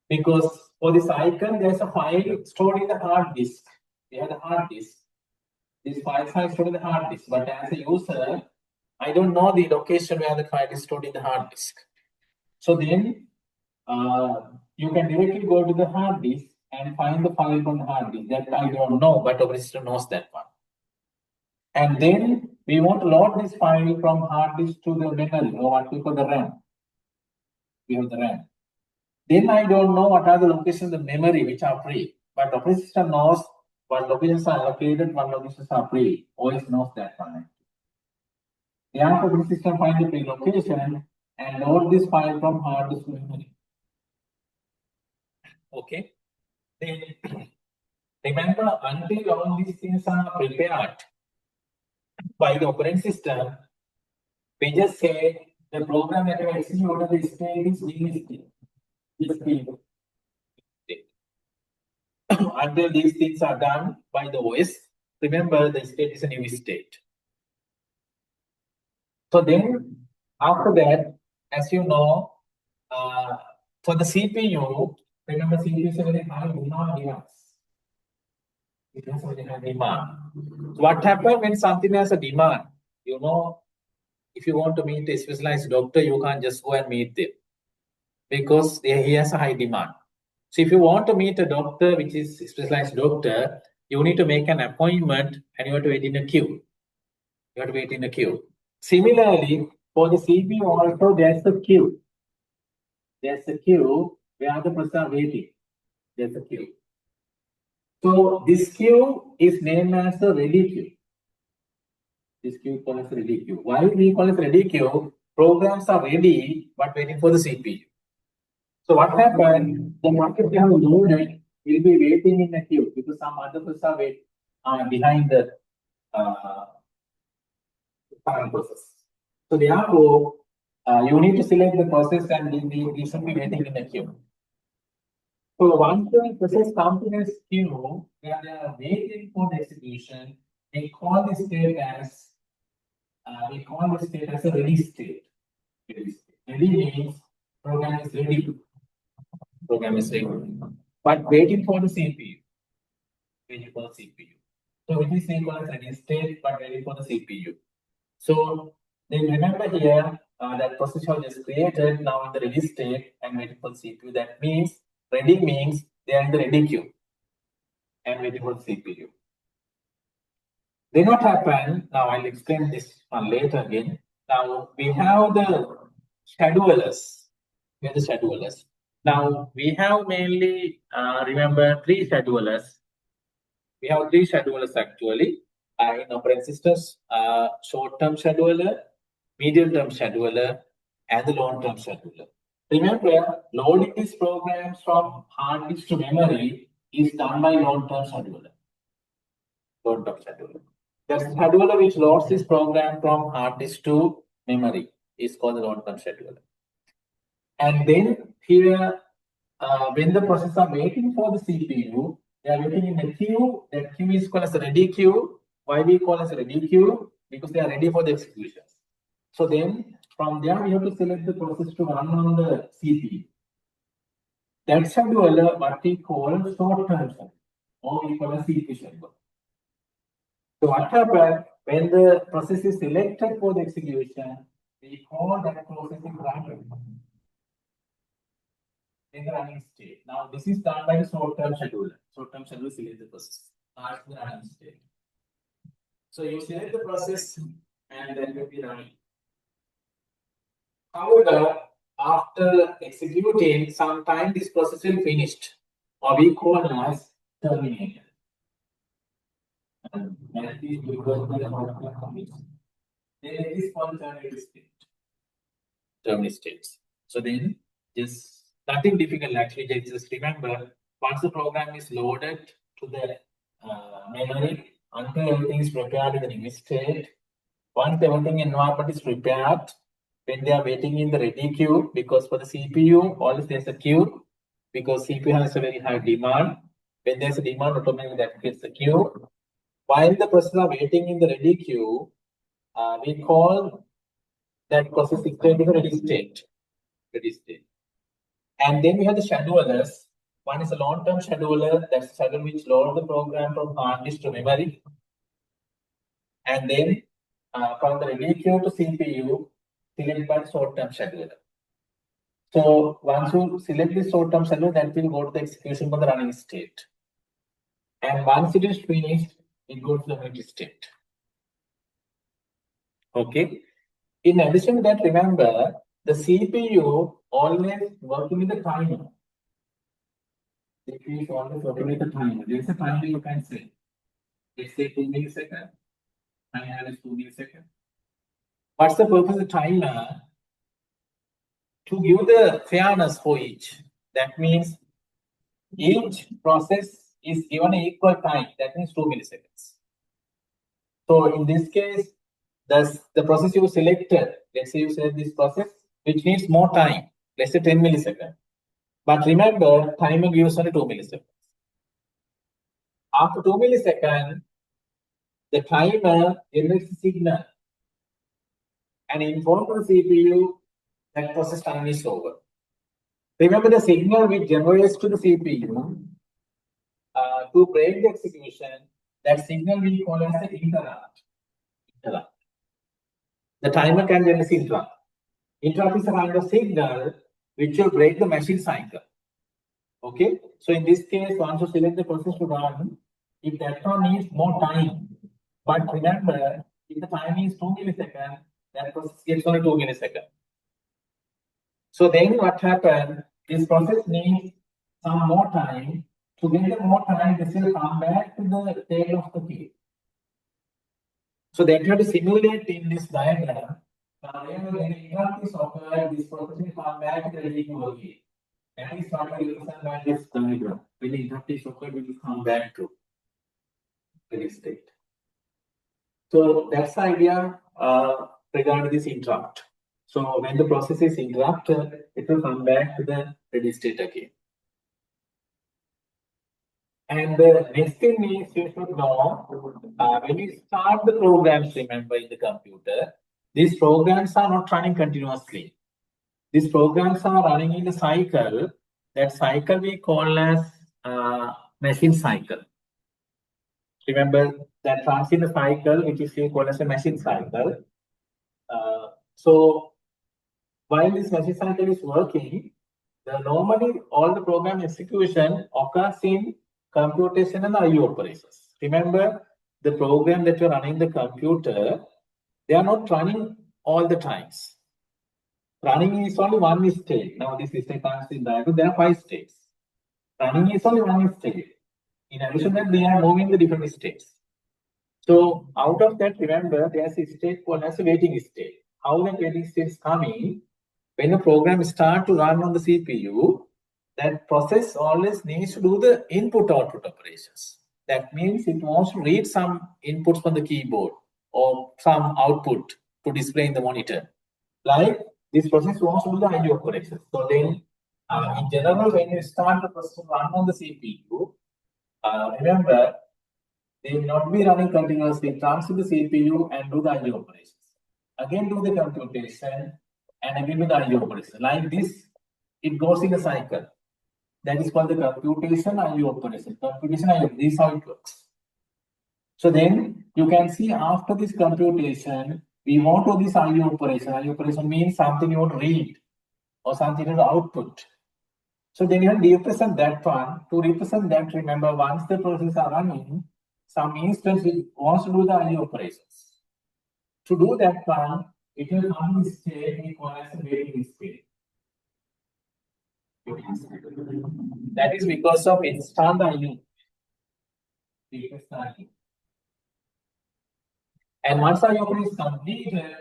A: Because for this icon, there's a file stored in the hard disk. We have the hard disk. These files are stored in the hard disk. But as a user, I don't know the location where the file is stored in the hard disk. So then you can directly go to the hard disk and find the file from the hard disk. That I don't know, but operating system knows that one. And then we want to load this file from hard disk to the memory, or what we call the RAM. We have the RAM. Then I don't know what are the locations of the memory which are free. But operating system knows what locations are allocated, what locations are free. OS knows that one. The operating system finds the free location and load this file from hard disk to memory. Okay. Then remember, until all these things are prepared by the operating system, we just say the program that you execute the state is new. Until these things are done by the OS, remember the state is a new state. So then, after that, as you know, for the CPU, remember CPU is a very high demand device. It has a very high demand. So what happens when something has a demand? You know, if you want to meet a specialized doctor, you can't just go and meet them because he has a high demand. So if you want to meet a doctor, which is a specialized doctor, you need to make an appointment and you have to wait in a queue. You have to wait in a queue. Similarly, for the CPU also, there's a queue. There's a queue where the person are waiting. There's a queue. So this queue is named as a ready queue. This queue called as ready queue. Why we call it ready queue? Programs are ready but waiting for the CPU. So what happened? The market we have loaded will be waiting in a queue because some other person are waiting behind the current process. So therefore, you need to select the process and you should be waiting in a queue. So once the process comes in a queue, where they are waiting for the execution, we call this state as a ready state. Ready means program is ready. Program is ready, but waiting for the CPU. Waiting for the CPU. So it is equal as ready state, but waiting for the CPU. So then remember here that process was just created now in the ready state and waiting for the CPU. That means ready means they are in the ready queue and waiting for the CPU. Then what happened? Now I'll explain this one later again. Now we have the schedulers. We have the schedulers. Now we have mainly remember three schedulers. We have three schedulers actually in operating systems: short-term scheduler, medium-term scheduler, and the long-term scheduler. Remember, loading these programs from hard disk to memory is done by long-term scheduler. Long-term scheduler. The scheduler which loads this program from hard disk to memory is called the long-term scheduler. And then here, when the process are waiting for the CPU, they are waiting in a queue. That queue is called as a ready queue. Why we call as a ready queue? Because they are ready for the execution. So then from there we have to select the process to run on the CPU. That scheduler what we call short-term scheduler, or we call a CPU scheduler. So what happens when the process is selected for the execution? We call that process is running in the running state. Now this is done by the short-term scheduler. Short-term scheduler selects the process. Starts the running state. So you select the process and then will be running. However, after executing, sometime this process will finished, or we call as terminated. And that is because the output commits. Then it is called terminated state. Terminated states. So then just nothing difficult actually. Just remember, once the program is loaded to the memory until everything is prepared in the new state. Once everything environment is prepared, when they are waiting in the ready queue, because for the CPU, always there's a queue, because CPU has a very high demand. When there's a demand, automatically that gets a queue. While the process are waiting in the ready queue, we call that process is going to the ready state. Ready state. And then we have the schedulers. One is a long-term scheduler, that's the schedule which loads the program from hard disk to memory. And then from the ready queue to CPU, select by short-term scheduler. So once you select this short-term scheduler, that will go to the execution for the running state. And once it is finished, it goes to the ready state. Okay. In addition to that, remember the CPU always working with the timer. CPU is always working with the timer. There is a timer you can say. Let's say 2 milliseconds. Timer is 2 milliseconds. What's the purpose of the timer? To give the fairness for each. That means each process is given an equal time. That means 2 milliseconds. So in this case, the process you selected, let's say you select this process, which needs more time, let's say 10 milliseconds. But remember, timer gives only 2 milliseconds. After 2 milliseconds, the timer generates a signal and informs the CPU that process time is over. Remember the signal which generates to the CPU to break the execution, that signal we call as an interrupt. The timer can generate interrupt. Interrupt is a kind of signal which will break the machine cycle. Okay, so in this case, once you select the process to run, if that one needs more time, but remember, if the time is 2 milliseconds, that process gets only 2 milliseconds. So then what happens? This process needs some more time. To get the more time, this will come back to the tail of the key. So then you have to simulate in this diagram. When the interrupt is occurred, this process will come back to the ready queue again. That is what we represent by this diagram. When the interrupt is occurred, we will come back to ready state. So that's the idea regarding this interrupt. So when the process is interrupted, it will come back to the ready state again. And the next thing is you should know, when you start the programs, remember in the computer, these programs are not running continuously. These programs are running in a cycle. That cycle we call as machine cycle. Remember that runs in a cycle, which is called as a machine cycle. So while this machine cycle is working, normally all the program execution occurs in computation and IO operations. Remember, the program that you're running the computer, they are not running all the times. Running is only one state. Now this state comes in diagram, there are 5 states. Running is only one state. In addition to that, they are moving the different states. So out of that, remember, there's a state called as a waiting state. How that waiting state is coming, when the program starts to run on the CPU, that process always needs to do the input-output operations. That means it wants to read some inputs from the keyboard or some output to display in the monitor. Like this process wants to do the IO operations. So then, in general, when you start the process to run on the CPU, remember, they will not be running continuously. It runs to the CPU and do the IO operations. Again, do the computation and again do the IO operation. Like this, it goes in a cycle. That is called the computation IO operation. Computation IO, this is how it works. So then you can see after this computation, we want to do this IO operation. IO operation means something you want to read or something you output. So then you have to represent that one. To represent that, remember, once the processes are running, some instance it wants to do the IO operations. To do that one, it will come in this state we call as a waiting state. That is because of instant IO. And once IO is completed,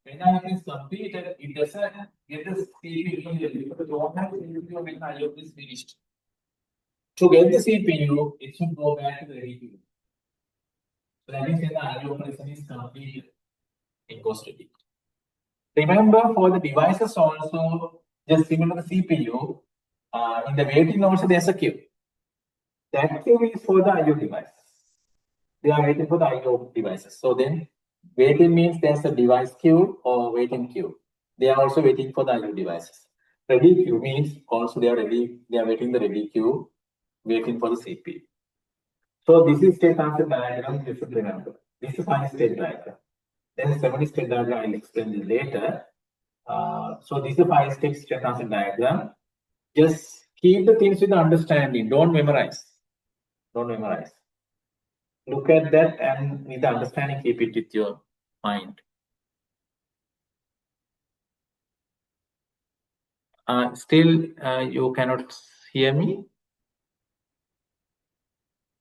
A: when IO is completed, it doesn't get the CPU immediately because you don't have CPU when IO is finished. To get the CPU, it should go back to the ready queue. So that means when the IO operation is completed, it goes to D. Remember for the devices also, just remember the CPU. In the waiting also there's a queue. That queue is for the IO devices. They are waiting for the IO devices. So then waiting means there's a device queue or waiting queue. They are also waiting for the IO devices. Ready queue means also they are ready, they are waiting the ready queue, waiting for the CPU. So this is state transfer diagram, you should remember. This is 5-state diagram. Then 7-state diagram I'll explain this later. So this is a 5-state state transfer diagram. Just keep the things with the understanding. Don't memorize. Don't memorize. Look at that and with the understanding, keep it with your mind. Still, you cannot hear me?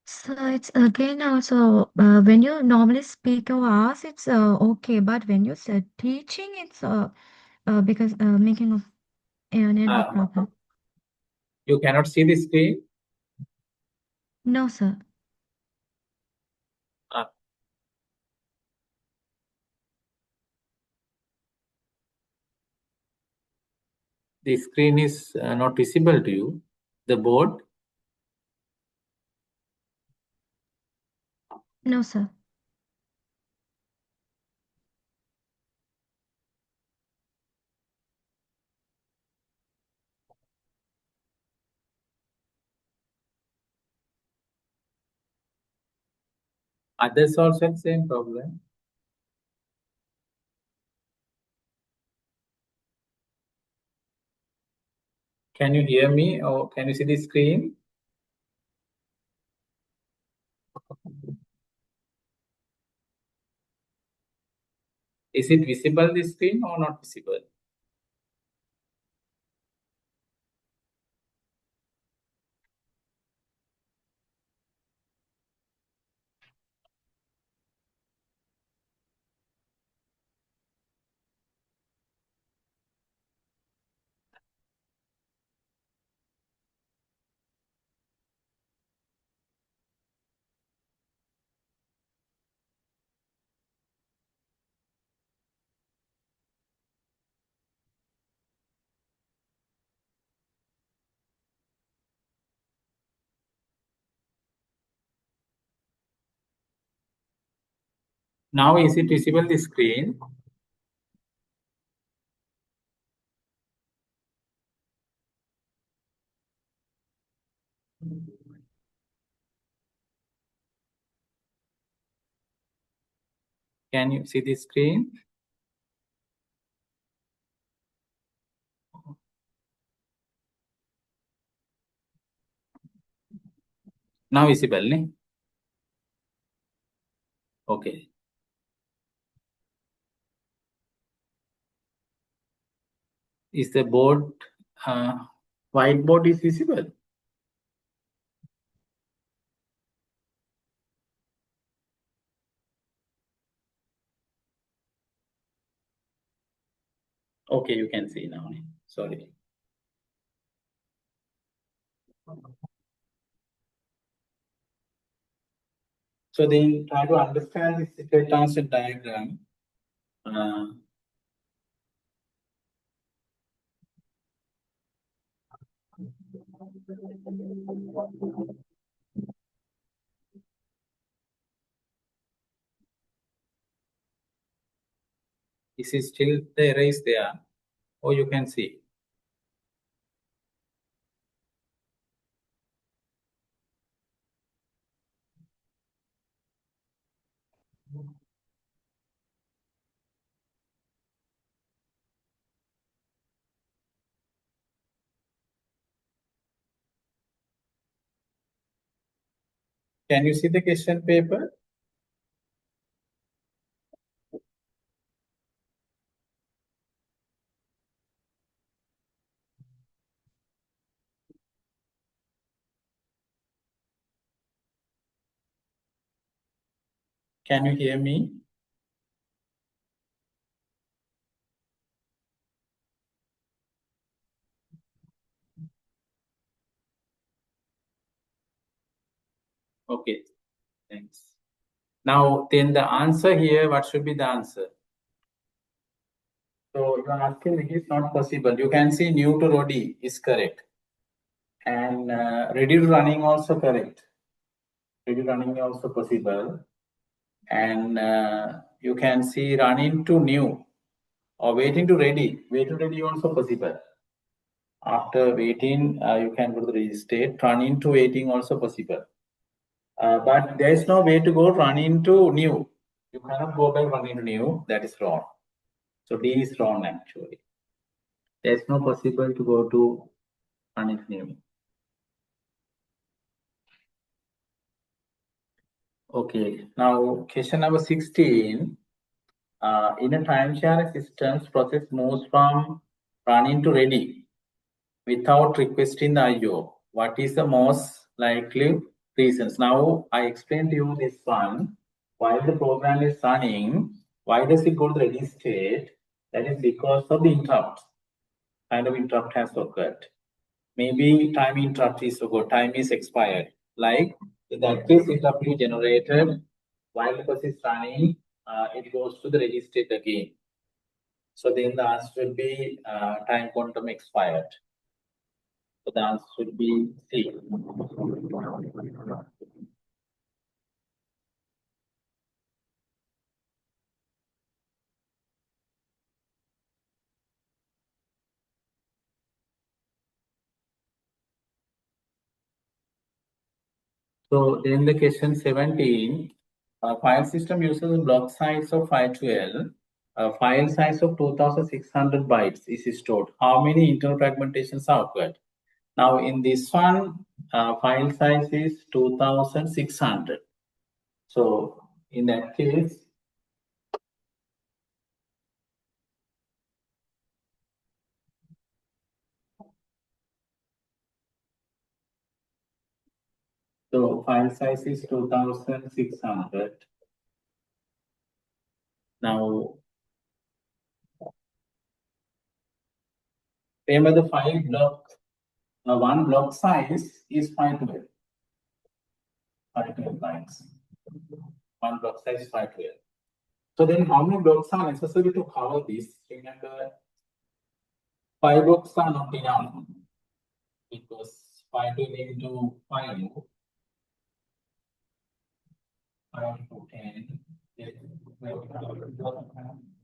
B: So it's again also when you normally speak or ask, it's okay, but when you said teaching, it's because making of a network problem.
A: You cannot see the screen?
B: No, sir.
A: The screen is not visible to you. The board?
B: No, sir.
A: Others also have the same problem. Can you hear me or can you see the screen? Is it visible, the screen, or not visible? Now is it visible, the screen? Can you see the screen? Now visible, ne? Okay. Is the board, whiteboard is visible? Okay, you can see now. Sorry. So then try to understand this state transfer diagram. This is still the error is there, or you can see. Can you see the question paper? Can you hear me? Okay, thanks. Now, then the answer here, what should be the answer? So you are asking it is not possible. You can see new to Rodi is correct. And ready to running also correct. Ready to running also possible. And you can see running to new or waiting to ready. Wait to ready also possible. After waiting, you can go to the ready state. Running to waiting also possible. But there is no way to go run into new. You cannot go by run into new. That is wrong. So D is wrong actually. There is no possible to go to run into new. Okay. Now question number 16. In a time share systems, process moves from running to ready without requesting the IO. What is the most likely reasons? Now I explained to you this one. While the program is running, why does it go to the ready state? That is because of the interrupt. Kind of interrupt has occurred. Maybe time interrupt is occurred, time is expired. Like in that case, interrupt is generated while the process is running, it goes to the ready state again. So then the answer will be time quantum expired. So the answer should be C. So then the question 17, file system uses a block size of 512, file size of 2600 bytes is stored. How many internal fragmentations are occurred? Now in this one, file size is 2600. So in that case, so file size is 2600. Now, remember the file block, one block size is 512. 512 bytes. One block size is 512. So then how many blocks are necessary to cover this? Remember, 5 blocks are not enough because 512 into 5 to 10. It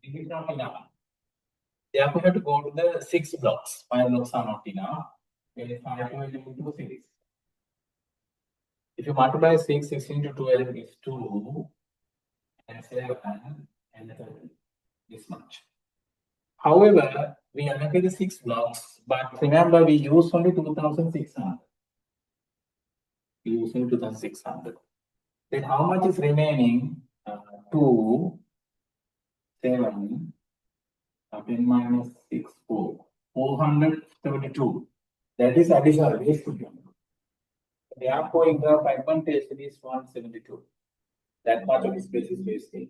A: is not enough. Therefore, you have to go to the 6 blocks. 5 blocks are not enough. Then 512 into 6. If you multiply 6, 6 into 12 is 2, and 7, and 30. This much. However, we allocated 6 blocks, but remember we use only 2600. We use only 2600. Then how much is remaining? 2, 7, 10 minus 6, 4. 472. That is additional waste. Therefore, internal fragmentation is 172. That much of the space is wasted.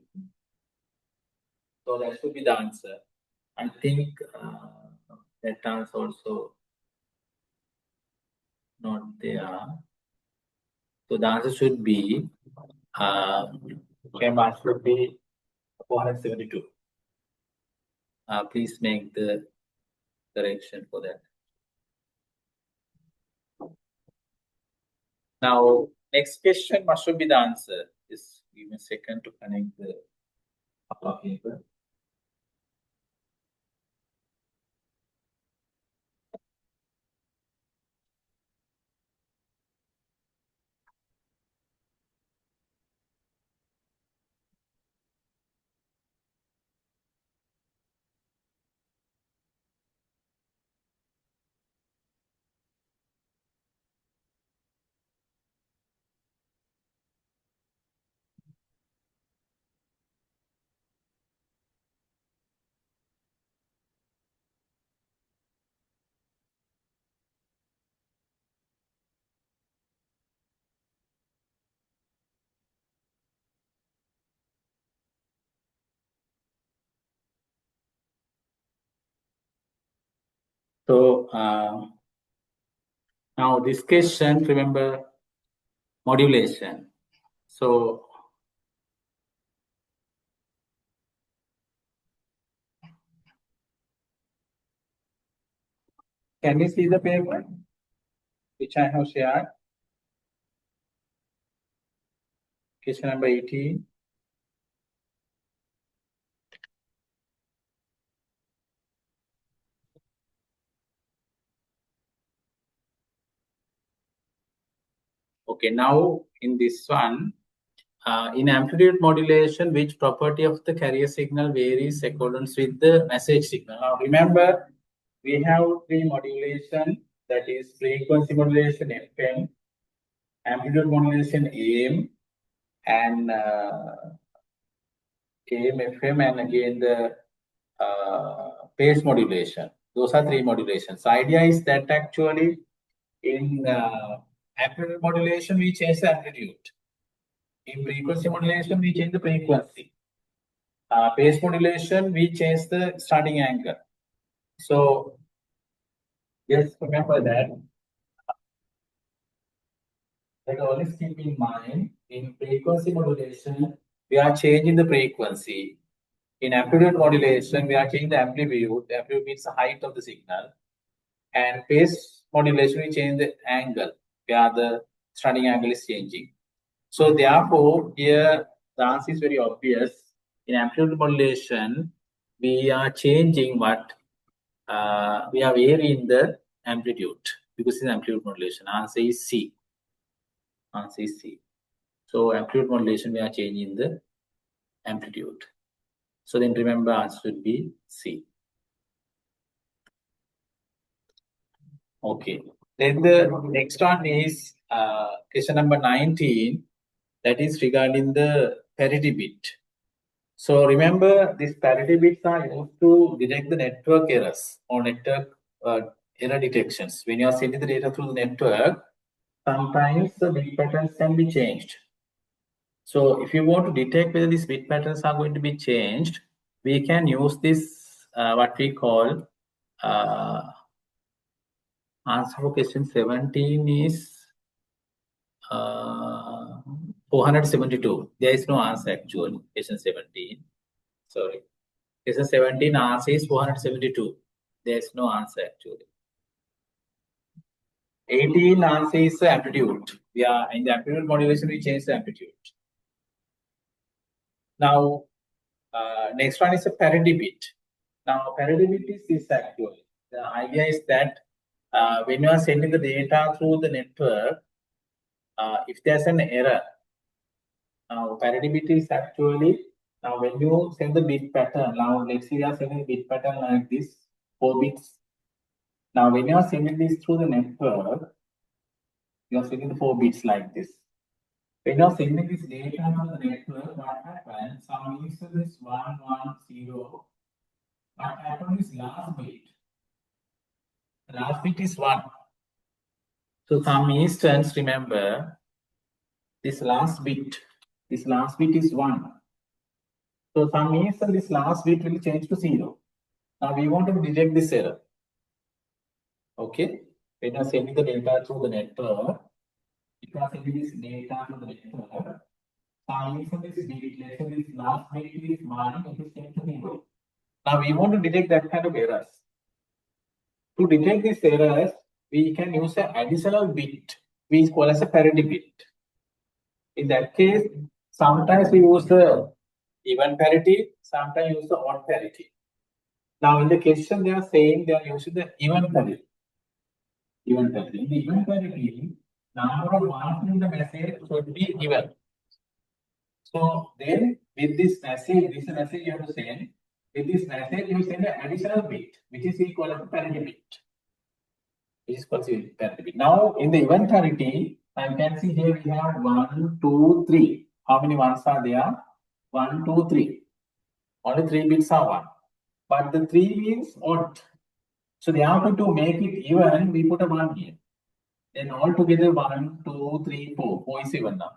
A: So that should be the answer. I think that answer also not there. So the answer should be answer should be 472. Please make the correction for that. Now, next question, what should be the answer? Just give me a second to connect the paper. So now this question, remember modulation. So Can you see the paper which I have shared? Question number 18. Okay, now in this one, in amplitude modulation, which property of the carrier signal varies accordance with the message signal? Now remember, we have three modulation, that is frequency modulation FM, amplitude modulation AM, and AM, FM, and again the phase modulation. Those are three modulations. The idea is that actually in amplitude modulation, we change the amplitude. In frequency modulation, we change the frequency. Phase modulation, we change the starting angle. So just remember that. Like always keep in mind, in frequency modulation, we are changing the frequency. In amplitude modulation, we are changing the amplitude. The amplitude means the height of the signal. And phase modulation, we change the angle, where the starting angle is changing. So therefore, here the answer is very obvious. In amplitude modulation, we are changing what we are varying the amplitude because it's amplitude modulation. Answer is C. Answer is C. So amplitude modulation, we are changing the amplitude. So then remember, answer should be C. Okay. Then the next one is question number 19. That is regarding the parity bit. So remember, these parity bits are used to detect the network errors or network error detections. When you are sending the data through the network, sometimes the bit patterns can be changed. So if you want to detect whether these bit patterns are going to be changed, we can use this what we call answer for question 17 is 472. There is no answer actually. Question 17. Sorry. Question 17 answer is 472. There is no answer actually. 18 answer is amplitude. Yeah, in the amplitude modulation, we change the amplitude. Now, next one is a parity bit. Now, parity bit is this actually. The idea is that when you are sending the data through the network, if there's an error, now parity bit is actually, now when you send the bit pattern, now let's say you are sending a bit pattern like this, 4 bits. Now when you are sending this through the network, you are sending the 4 bits like this. When you are sending this data to the network, what happens? Some instances 1, 1, 0. What happens is last bit. The last bit is 1. So some instance, remember, this last bit is 1. So some instance this last bit will change to 0. Now we want to detect this error. Okay. When you are sending the data through the network, if you are sending this data to the network, some instance this bit, let's say this last bit is 1, it is changed to 0. Now we want to detect that kind of errors. To detect these errors, we can use an additional bit, which is called as a parity bit. In that case, sometimes we use the even parity, sometimes use the odd parity. Now in the question they are saying they are using the even parity. Even parity. In the even parity, number of ones in the message should be even. So then with this message you have to send. With this message, you send an additional bit, which is equal to parity bit. Which is called parity bit. Now in the even parity, I can see here we have 1, 2, 3. How many ones are there? 1, 2, 3. Only 3 bits are 1. But the 3 means odd. So therefore to make it even, we put a 1 here. Then altogether 1, 2, 3, 4. 4 is even now.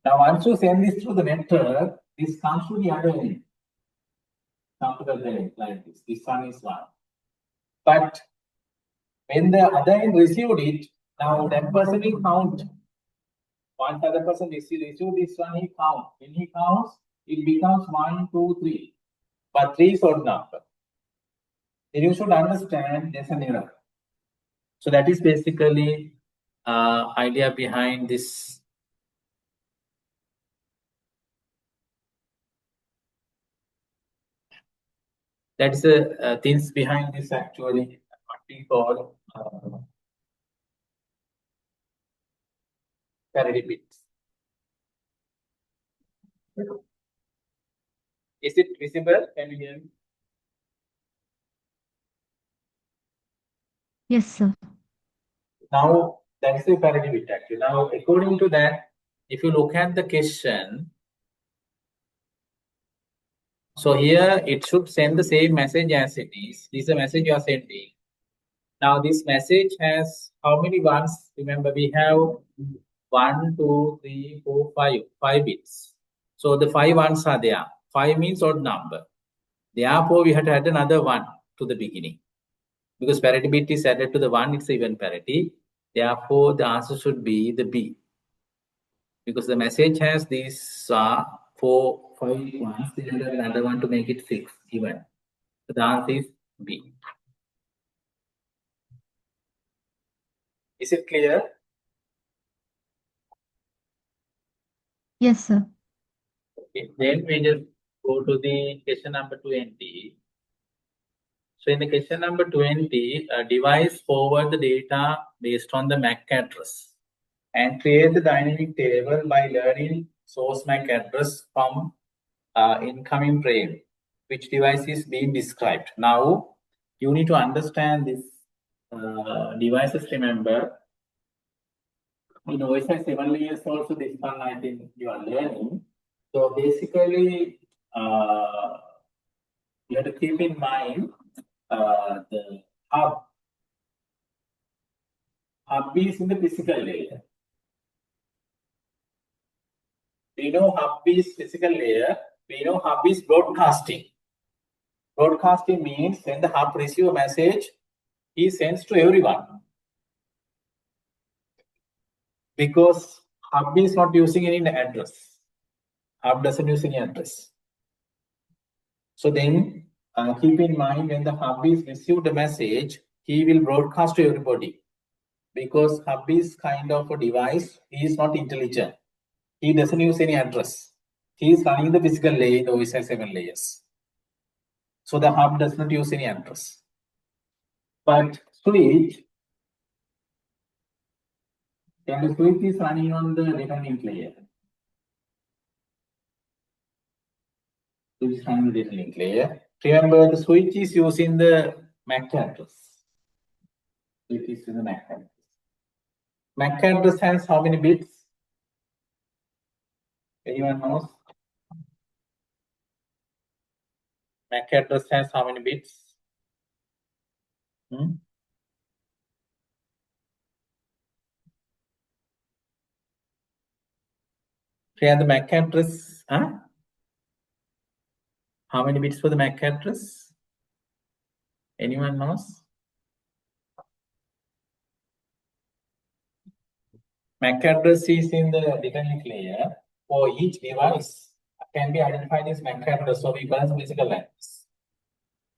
A: Now once you send this through the network, this comes to the other end. Come to the other end like this. This one is 1. But when the other end received it, now that person will count. Once other person received this one, he counts. When he counts, it becomes 1, 2, 3. But 3 is odd number. then you should understand there's an error. So that is basically idea behind this. That's the things behind this actually what we call parity bits. Is it visible? Can you hear me?
B: Yes, sir.
A: Now that's the parity bit actually. Now according to that, if you look at the question, so here it should send the same message as it is. This is a message you are sending. Now this message has how many ones? Remember we have 1, 2, 3, 4, 5. 5 bits. So the 5 ones are there. 5 means odd number. Therefore we have to add another 1 to the beginning. Because parity bit is added to the 1, it's even parity. Therefore the answer should be the B. Because the message has these 4, 5 ones, then add another 1 to make it 6 even. So the answer is B. Is it clear?
B: Yes, sir.
A: Okay. Then we just go to the question number 20. So in the question number 20, a device forward the data based on the MAC address and create the dynamic table by learning source MAC address from incoming frame. Which device is being described? Now you need to understand this devices. Remember, in OSI 7 layers also this one I think you are learning. So basically, you have to keep in mind the hub. Hub is in the physical layer. We know hub is physical layer. We know hub is broadcasting. Broadcasting means when the hub receives a message, he sends to everyone. Because hub is not using any address. Hub doesn't use any address. So then keep in mind when the hub is received a message, he will broadcast to everybody. Because hub is kind of a device, he is not intelligent. He doesn't use any address. He is running the physical layer, the OSI 7 layers. So the hub does not use any address. But switch, then the switch is running on the data link layer. Switch is running the data link layer. Remember, the switch is using the MAC address. Switch is using the MAC address. MAC address has how many bits? Anyone knows? MAC address has how many bits? Here the MAC address. How many bits for the MAC address? Anyone knows? MAC address is in the data link layer. For each device can be identified as MAC address. So we call it physical address.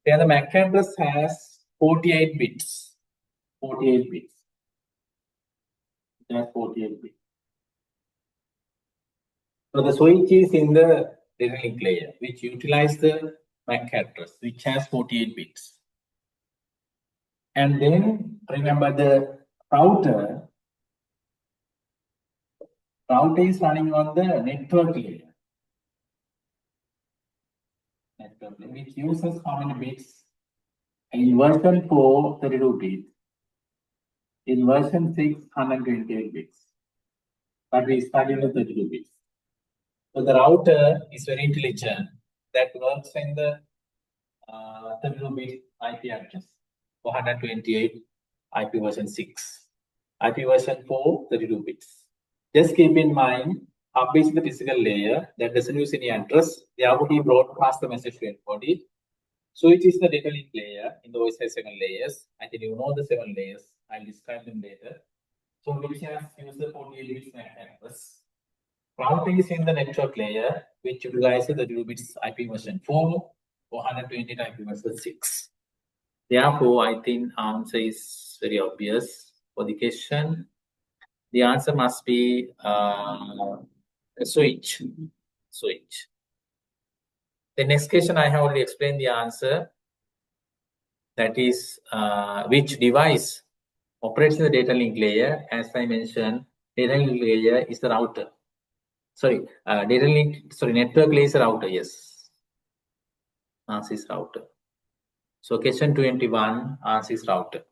A: Then the MAC address has 48 bits. 48 bits. That's 48 bits. So the switch is in the data link layer, which utilize the MAC address, which has 48 bits. And then remember the router. Router is running on the network layer. Network layer, which uses how many bits? In version 4, 32 bits. In version 6, 128 bits. But we started with 32 bits. So the router is very intelligent. That works in the 32-bit IP address. 428 IP version 6. IP version 4, 32 bits. Just keep in mind, hub is the physical layer that doesn't use any address. Therefore, he broadcasts the message to everybody. Switch is the data link layer in the OSI 7 layers. I think you know the 7 layers. I'll describe them later. So which has used the 48 bits MAC address. Router is in the network layer, which utilizes the 32 bits IP version 4, 428 IP version 6. Therefore, I think answer is very obvious for the question. The answer must be a switch. Switch. The next question I have already explained the answer. That is which device operates in the data link layer. As I mentioned, data link layer is the router. Sorry, network layer is the router. Yes, answer is router. So question 21, answer is router.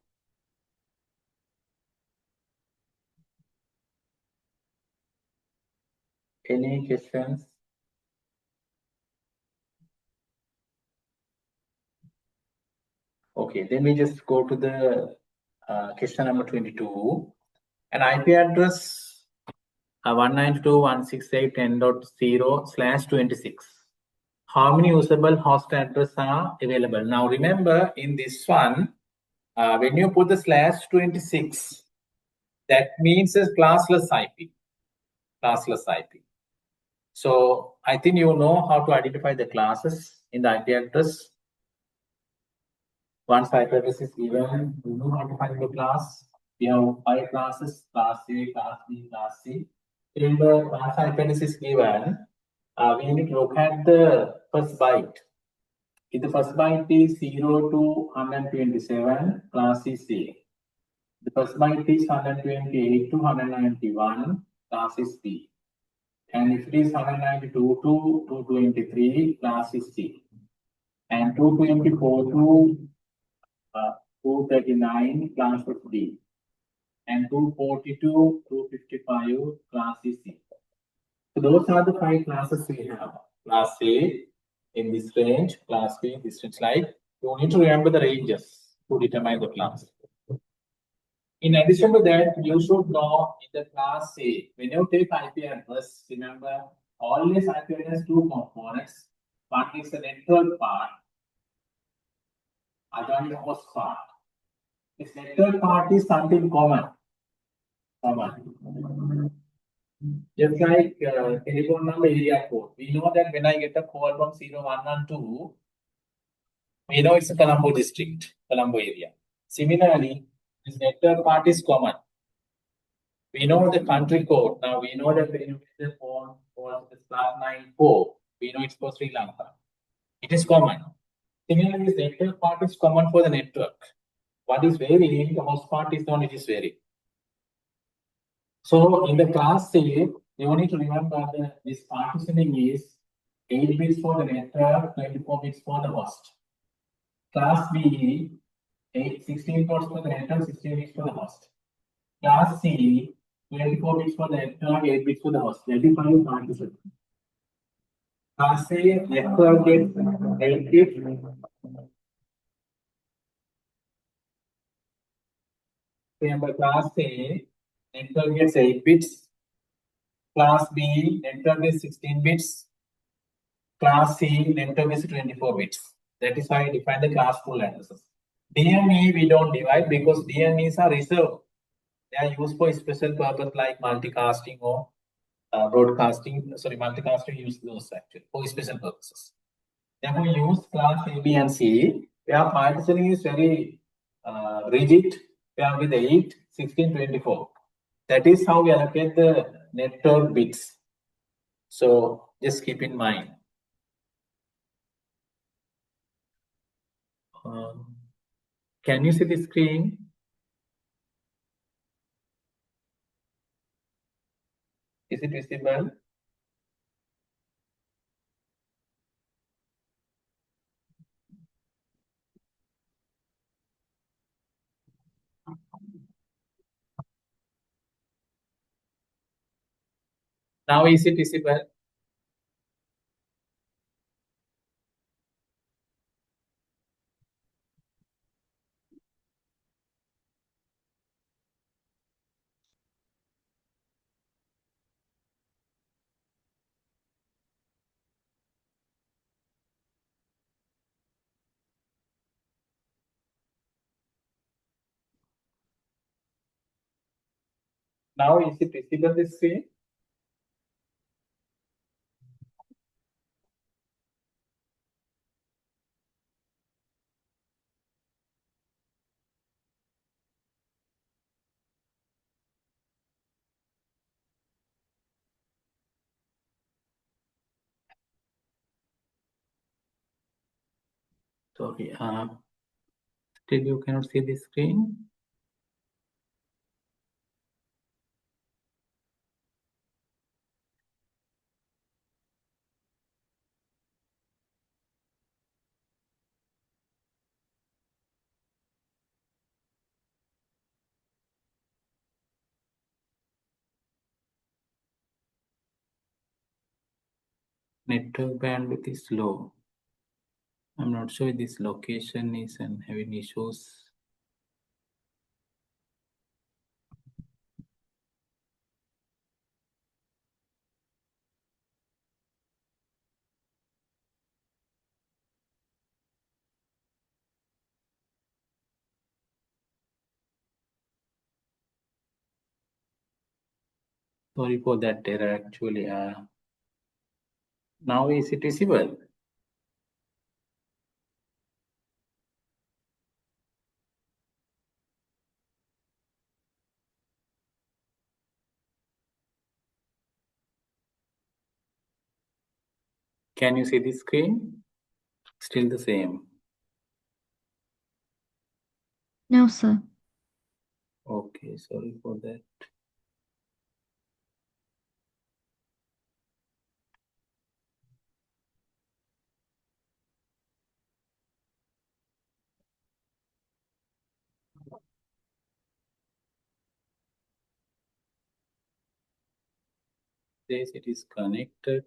A: Any questions? Okay, then we just go to the question number 22. An IP address 192.168.10.0/26. How many usable host addresses are available? Now remember, in this one, when you put the /26, that means a classless IP. Classless IP. So I think you know how to identify the classes in the IP address. Once IP address is given, you know how to find the class. We have 5 classes: class A, class B, class C. Remember, once IP address is given, we need to look at the first byte. If the first byte is 0 to 127, class is A. The first byte is 128 to 191, class is B. And if it is 192 to 223, class is C. And 224 to 239, class is D. And 242 to 255, class is C. So those are the 5 classes we have. Class A in this range, class B in this range. Like, you need to remember the ranges to determine the class. In addition to that, you should know in the class A, when you take IP address, remember, always IP address has 2 components. One is the network part, other is host part. This network part is something common. Just like telephone number area code. We know that when I get a call from 0112, we know it's a Colombo district, Colombo area. Similarly, this network part is common. We know the country code. Now we know that when you get the phone for the +94, we know it's for Sri Lanka. It is common. Similarly, this network part is common for the network. What is varying, the host part is known, it is varying. So in the class A, you need to remember that this partitioning is 8 bits for the network, 24 bits for the host. Class B, 16 bits for the network, 16 bits for the host. Class C, 24 bits for the network, 8 bits for the host. That is how you partition. Class A, network gets 8 bits. Remember, class A, network gets 8 bits. Class B, network is 16 bits. Class C, network is 24 bits. That is how I define the class pool addresses. DME, we don't divide because DMEs are reserved. They are used for special purpose like multicasting or broadcasting. Sorry, multicasting use those actually for special purposes. Then we use class A, B, and C, where partitioning is very rigid, where with 8, 16, 24. That is how we allocate the network bits. So just keep in mind. Can you see the screen? Is it visible? Now is it visible? Now is it visible this screen? Sorry, still you cannot see the screen. Network bandwidth is low. I'm not sure if this location is and having issues. Sorry for that error actually. Now is it visible? Can you see the screen? Still the same.
B: No, sir.
A: Okay, sorry for that. Says it is connected.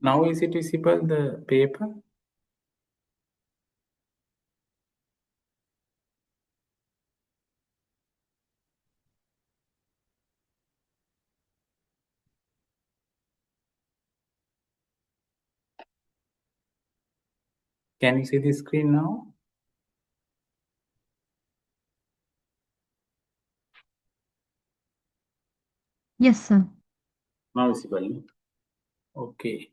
A: Now is it visible, the paper? Can you see the screen now?
B: Yes, sir.
A: Now visible. Okay.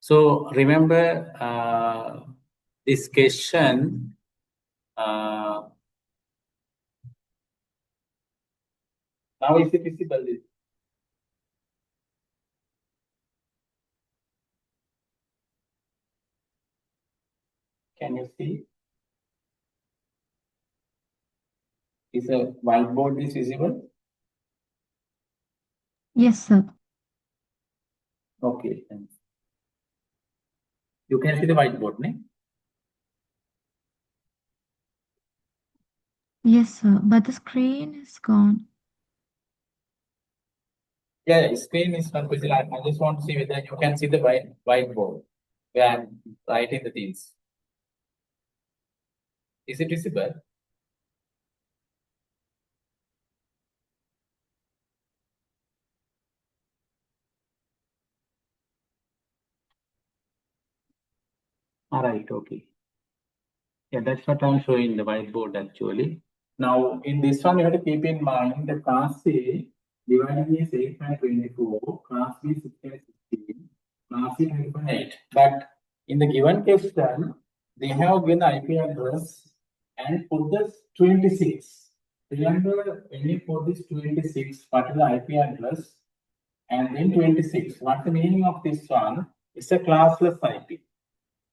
A: So remember this question. Now is it visible? Can you see? Is a whiteboard is visible?
B: Yes, sir.
A: Okay. You can see the whiteboard, ne?
B: Yes, sir. But the screen is gone.
A: Yeah, screen is not visible. I just want to see whether you can see the whiteboard where I'm writing the things. Is it visible? All right, okay. Yeah, that's what I'm showing the whiteboard actually. Now, in this one, you have to keep in mind the class A divided is 8.24, class B 6.16, class C 9.8. But in the given question, they have given the IP address and put the 26. Remember, when you put this 26, what is the IP address? And then 26. What's the meaning of this one? It's a classless IP.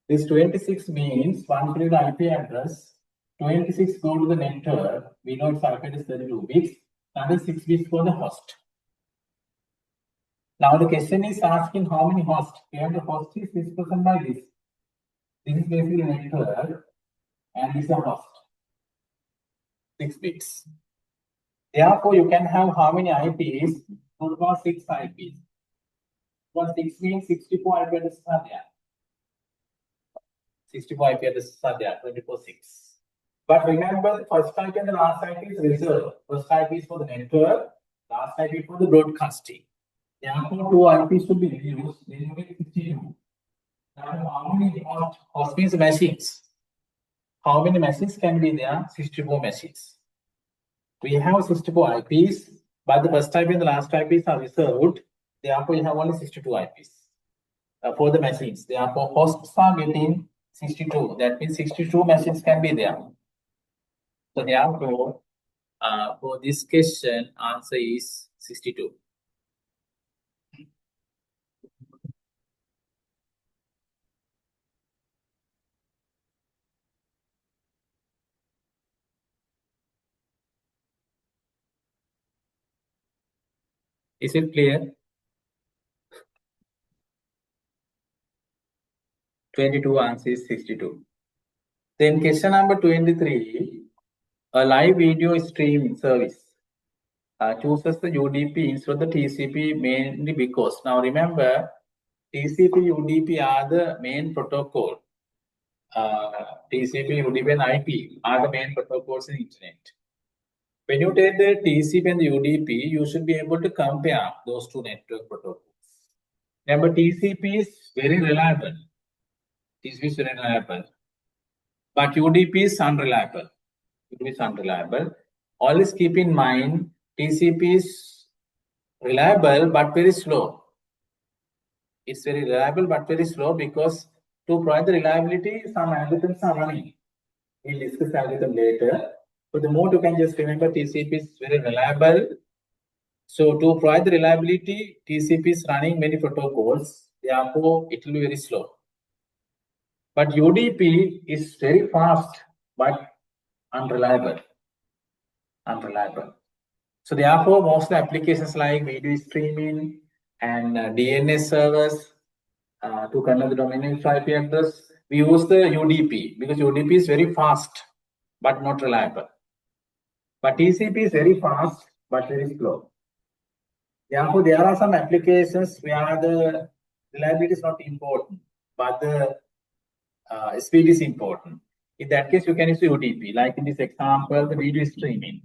A: This 26 means once we the IP address, 26 go to the network. We know its IP address is 32 bits, another 6 bits for the host. Now the question is asking how many hosts. Here the host is represented by this. This is basically a network and this is a host. 6 bits. Therefore, you can have how many IPs? Total about 6 IPs. What 6 means 64 IP addresses are there. 64 IP addresses are there, 24/6. But remember, the first IP and the last IP is reserved. First IP is for the network, last IP for the broadcasting. Therefore, two IPs should be reduced. Then you get 52. Now, how many host means machines? How many machines can be there? 64 machines. We have 64 IPs, but the first IP and the last IPs are reserved. Therefore, we have only 62 IPs. for the machines. Therefore, hosts are getting 62. That means 62 machines can be there. So therefore, for this question, answer is 62. Is it clear? 22 answer is 62. Then question number 23, a live video streaming service chooses the UDP instead of the TCP mainly because, now remember, TCP, UDP are the main protocol. TCP, UDP and IP are the main protocols in internet. When you take the TCP and the UDP, you should be able to compare those two network protocols. Remember, TCP is very reliable. TCP is very reliable. But UDP is unreliable. UDP is unreliable. Always keep in mind, TCP is reliable but very slow. It's very reliable but very slow because to provide the reliability, some algorithms are running. We'll discuss algorithm later. So the more you can just remember, TCP is very reliable. So to provide the reliability, TCP is running many protocols. Therefore, it will be very slow. But UDP is very fast but unreliable. Unreliable. So therefore, most applications like video streaming and DNS servers to connect the domain name IP address, we use the UDP because UDP is very fast but not reliable. But TCP is very fast but very slow. Therefore, there are some applications where the reliability is not important, but the speed is important. In that case, you can use UDP. Like in this example, the video streaming.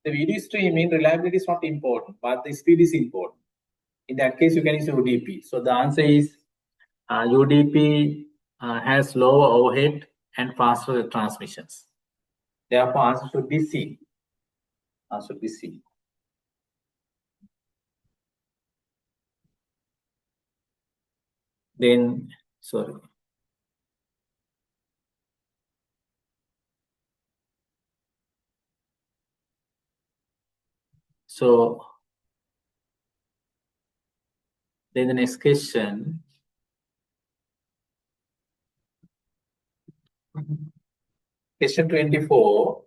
A: The video streaming reliability is not important, but the speed is important. In that case, you can use UDP. So the answer is UDP has lower overhead and faster transmissions. Therefore, answer should be C. Answer should be C. Then, sorry. So, then the next question. Question 24.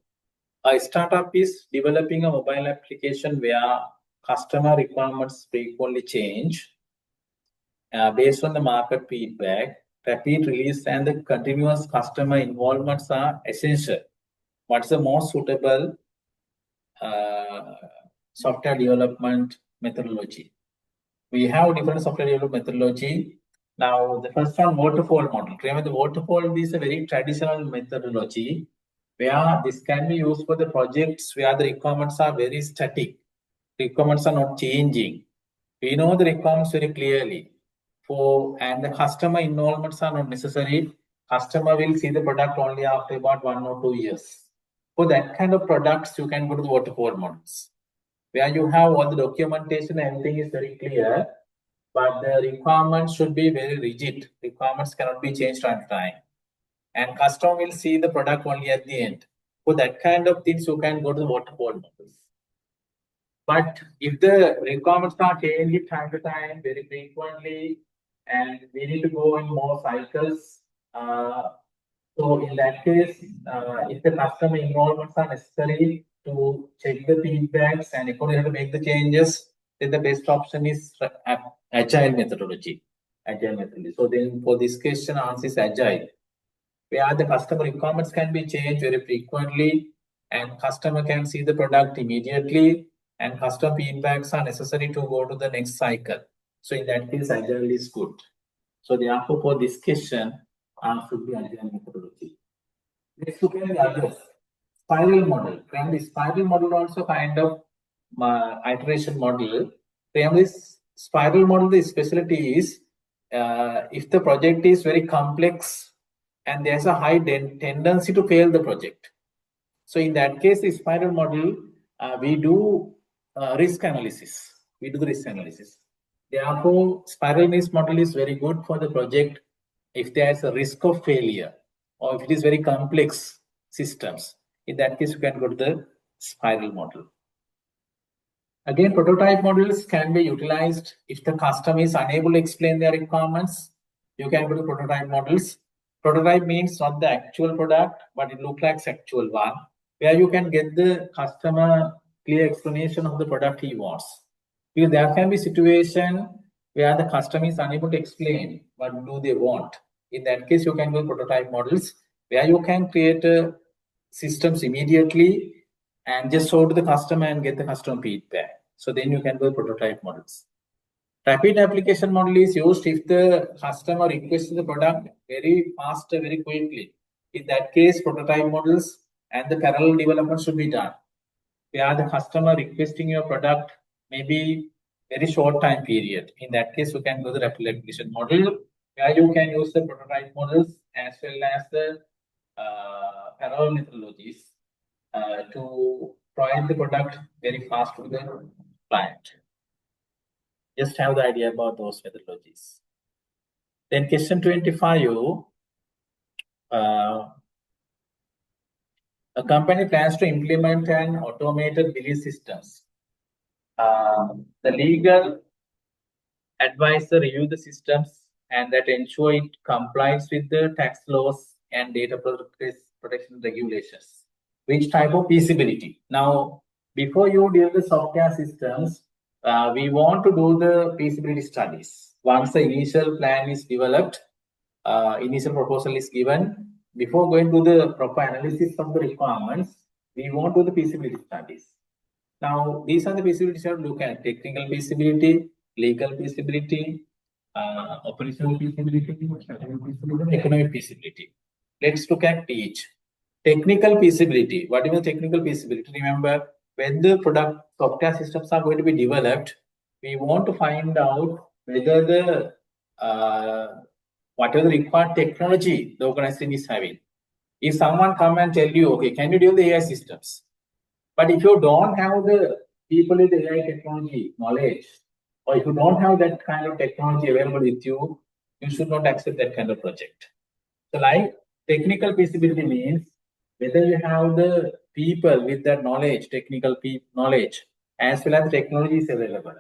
A: A startup is developing a mobile application where customer requirements frequently change. Based on the market feedback, rapid release and the continuous customer involvements are essential. What's the most suitable software development methodology? We have different software development methodology. Now, the first one, waterfall model. Remember, the waterfall is a very traditional methodology where this can be used for the projects where the requirements are very static. Requirements are not changing. We know the requirements very clearly. And the customer involvements are not necessary. Customer will see the product only after about 1 or 2 years. For that kind of products, you can go to the waterfall models, where you have all the documentation, everything is very clear, but the requirements should be very rigid. Requirements cannot be changed on time. And customer will see the product only at the end. For that kind of things, you can go to the waterfall models. But if the requirements are changing time to time, very frequently, and we need to go in more cycles, so in that case, if the customer involvements are necessary to check the feedbacks and accordingly to make the changes, then the best option is agile methodology. Agile methodology. So then for this question, answer is agile, where the customer requirements can be changed very frequently and customer can see the product immediately and customer feedbacks are necessary to go to the next cycle. So in that case, agile is good. So therefore, for this question, should be agile methodology. Let's look at the others. Spiral model. From the spiral model also kind of iteration model. From this spiral model, the specialty is if the project is very complex and there's a high tendency to fail the project. So in that case, the spiral model, we do risk analysis. We do the risk analysis. Therefore, spiral maze model is very good for the project if there is a risk of failure or if it is very complex systems. In that case, you can go to the spiral model. Again, prototype models can be utilized if the customer is unable to explain their requirements. You can go to prototype models. Prototype means not the actual product, but it looks like actual one, where you can get the customer clear explanation of the product he wants. Because there can be situation where the customer is unable to explain what do they want. In that case, you can go prototype models where you can create systems immediately and just show to the customer and get the customer feedback. So then you can go prototype models. Rapid application model is used if the customer requests the product very fast, very quickly. In that case, prototype models and the parallel development should be done. Where the customer requesting your product maybe very short time period. In that case, you can go the rapid application model where you can use the prototype models as well as the parallel methodologies to provide the product very fast to the client. Just have the idea about those methodologies. Then question 25, a company plans to implement an automated billing systems. The legal advisor review the systems and that ensure it complies with the tax laws and data protection regulations. Which type of feasibility? Now, before you deal the software systems, we want to do the feasibility studies. Once the initial plan is developed, initial proposal is given, before going to the proper analysis of the requirements, we want to do the feasibility studies. Now, these are the feasibility studies. Look at technical feasibility, legal feasibility, operational feasibility, economic feasibility. Let's look at each. Technical feasibility. What is the technical feasibility? Remember, when the product software systems are going to be developed, we want to find out whether the whatever the required technology the organization is having. If someone come and tell you, okay, can you deal the AI systems? But if you don't have the people with the AI technology knowledge, or if you don't have that kind of technology available with you, you should not accept that kind of project. So like technical feasibility means whether you have the people with that knowledge, technical knowledge, as well as technology is available.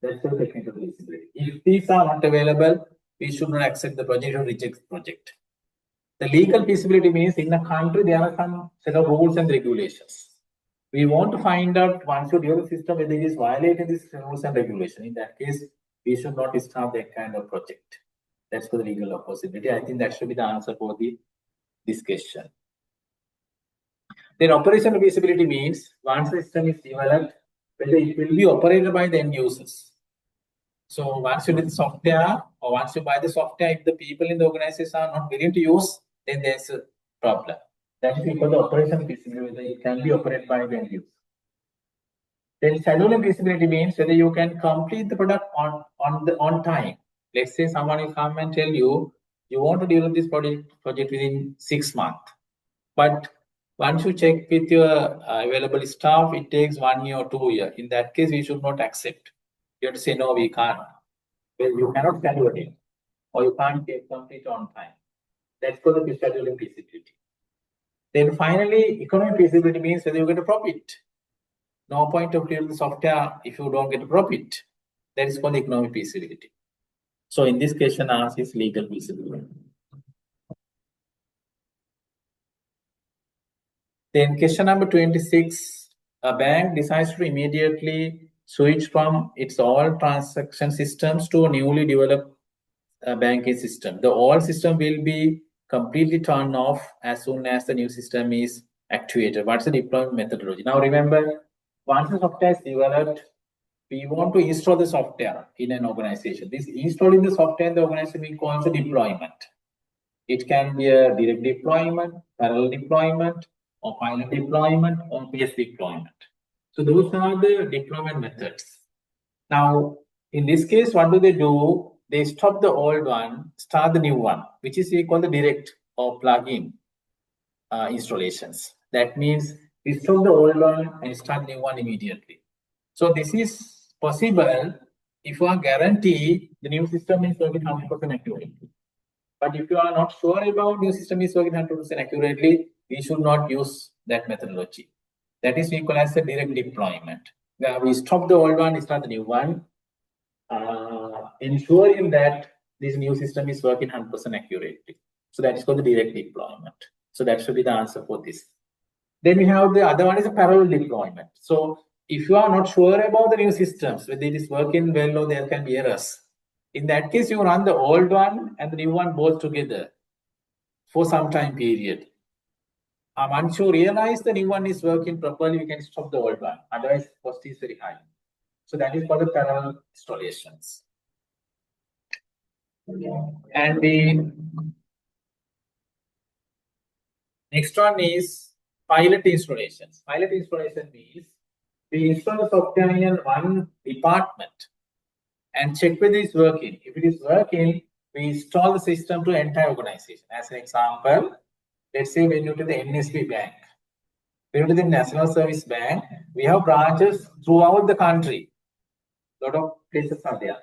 A: That's the technical feasibility. If these are not available, we should not accept the project or reject the project. The legal feasibility means in a country there are some set of rules and regulations. We want to find out once you deal with the system whether it is violating these rules and regulations. In that case, we should not start that kind of project. That's for the legal possibility. I think that should be the answer for this question. Then operational feasibility means once the system is developed, whether it will be operated by the end users. So once you do the software or once you buy the software, if the people in the organization are not willing to use, then there's a problem. That is because the operational feasibility, whether it can be operated by the end user. Then scheduling feasibility means whether you can complete the product on time. Let's say someone will come and tell you want to develop this project within 6 months, but once you check with your available staff, it takes 1 year or 2 years. In that case, we should not accept. You have to say no, we can't. Well, you cannot schedule it, or you can't complete on time. That's for the scheduling feasibility. Then finally, economic feasibility means whether you get a profit. No point of developing the software if you don't get a profit. That is called economic feasibility. So in this question, answer is legal feasibility. Then question number 26, a bank decides to immediately switch from its all transaction systems to a newly developed banking system. The old system will be completely turned off as soon as the new system is activated. What's the deployment methodology? Now remember, once the software is developed, we want to install the software in an organization. This installing the software in the organization we call the deployment. It can be a direct deployment, parallel deployment, or pilot deployment, or base deployment. So those are the deployment methods. Now, in this case, what do? They stop the old one, start the new one, which is we call the direct or plug-in installations. That means we stop the old one and start new one immediately. So this is possible if you are guaranteed the new system is working 100% accurately. But if you are not sure about your system is working 100% accurately, we should not use that methodology. That is equal as a direct deployment. Where we stop the old one, start the new one, ensuring that this new system is working 100% accurately. So that is called the direct deployment. So that should be the answer for this. Then we have the other one is a parallel deployment. So if you are not sure about the new systems, whether it is working well or there can be errors, in that case, you run the old one and the new one both together for some time period. Once you realize the new one is working properly, you can stop the old one. Otherwise, cost is very high. So that is for the parallel installations. And the next one is pilot installations. Pilot installation means we install the software in one department and check whether it's working. If it is working, we install the system to entire organization. As an example, let's say when you to the NSB Bank, when you to the National Service Bank, we have branches throughout the country. A lot of places are there.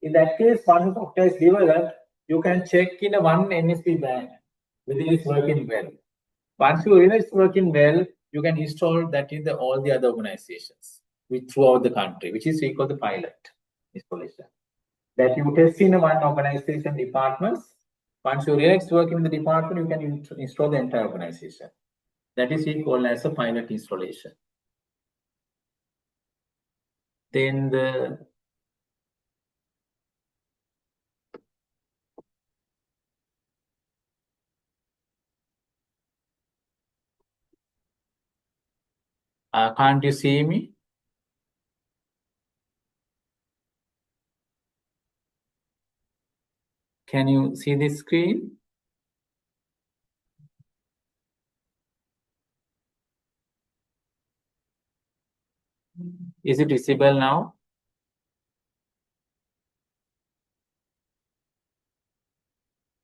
A: In that case, once the software is developed, you can check in a one NSB Bank whether it is working well. Once you realize it's working well, you can install that in all the other organizations throughout the country, which is equal to pilot installation. That you test in one organization departments. Once you realize it's working in the department, you can install the entire organization. That is equal as a pilot installation. Then the can't you see me? Can you see the screen? Is it visible now?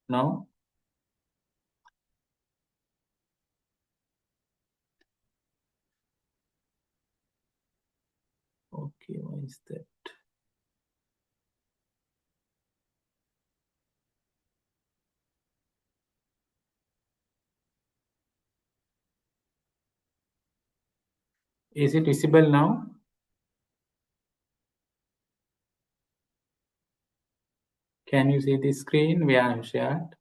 A: No? Okay, why is that? Is it visible now? Can you see the screen where I'm shared?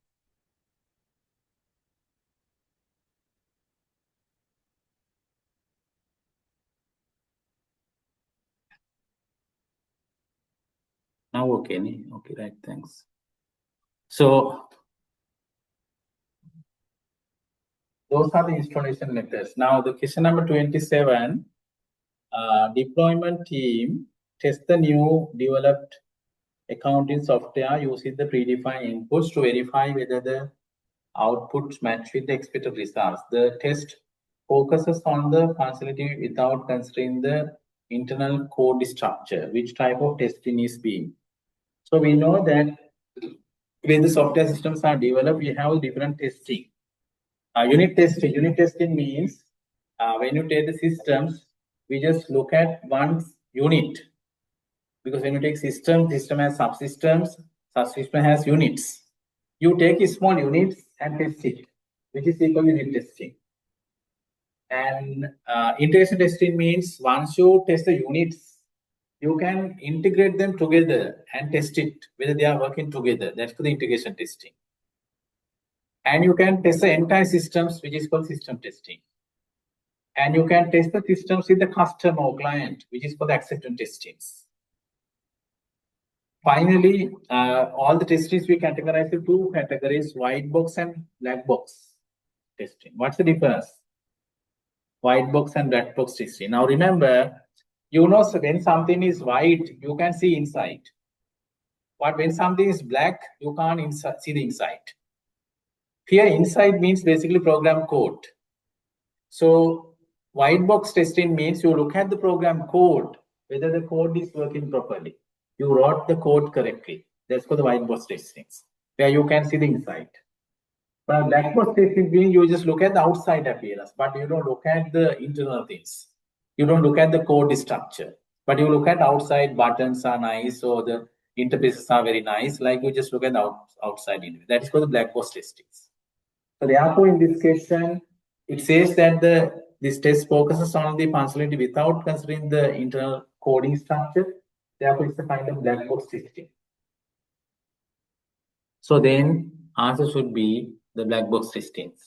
A: Now okay, okay, right, thanks. So those are the installation methods. Now the question number 27, deployment team test the new developed accounting software using the predefined inputs to verify whether the outputs match with the expected results. The test focuses on the functionality without considering the internal code structure, which type of testing is being. So we know that when the software systems are developed, we have different testing. Unit testing means when you take the systems, we just look at one unit. Because when you take system has subsystems, subsystem has units. You take small units and test it, which is equal to unit testing. And integration testing means once you test the units, you can integrate them together and test it, whether they are working together. That's the integration testing. And you can test the entire systems, which is called system testing. And you can test the systems with the customer or client, which is called acceptance testings. Finally, all the testings we categorize into two categories, white box and black box testing. What's the difference? White box and black box testing. Now remember, you know, so when something is white, you can see inside. But when something is black, you can't see the inside. Here, inside means basically program code. So white box testing means you look at the program code, whether the code is working properly. You wrote the code correctly. That's for the white box testings, where you can see the inside. But black box testing means you just look at the outside appearance, but you don't look at the internal things. You don't look at the code structure. But you look at outside, buttons are nice, or the interfaces are very nice. Like you just look at the outside interface. That is called the black box testing. So therefore, in this question, it says that this test focuses on the functionality without considering the internal coding structure. Therefore, it's a kind of black box testing. So then, answer should be the black box testings,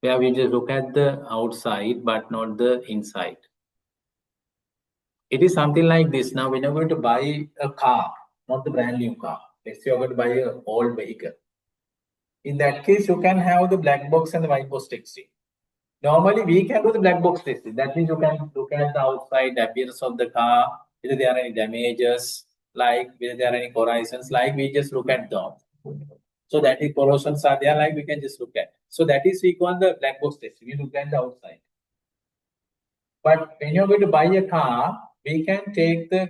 A: where we just look at the outside but not the inside. It is something like this. Now, when you're going to buy a car, not the brand new car, let's say you're going to buy an old vehicle. In that case, you can have the black box and the white box testing. Normally, we can do the black box testing. That means you can look at the outside appearance of the car, whether there are any damages, like whether there are any corrosions, like we just look at them. So that if corrosions are there, like we can just look at. So that is we call the black box testing. We look at the outside. But when you're going to buy a car, we can take the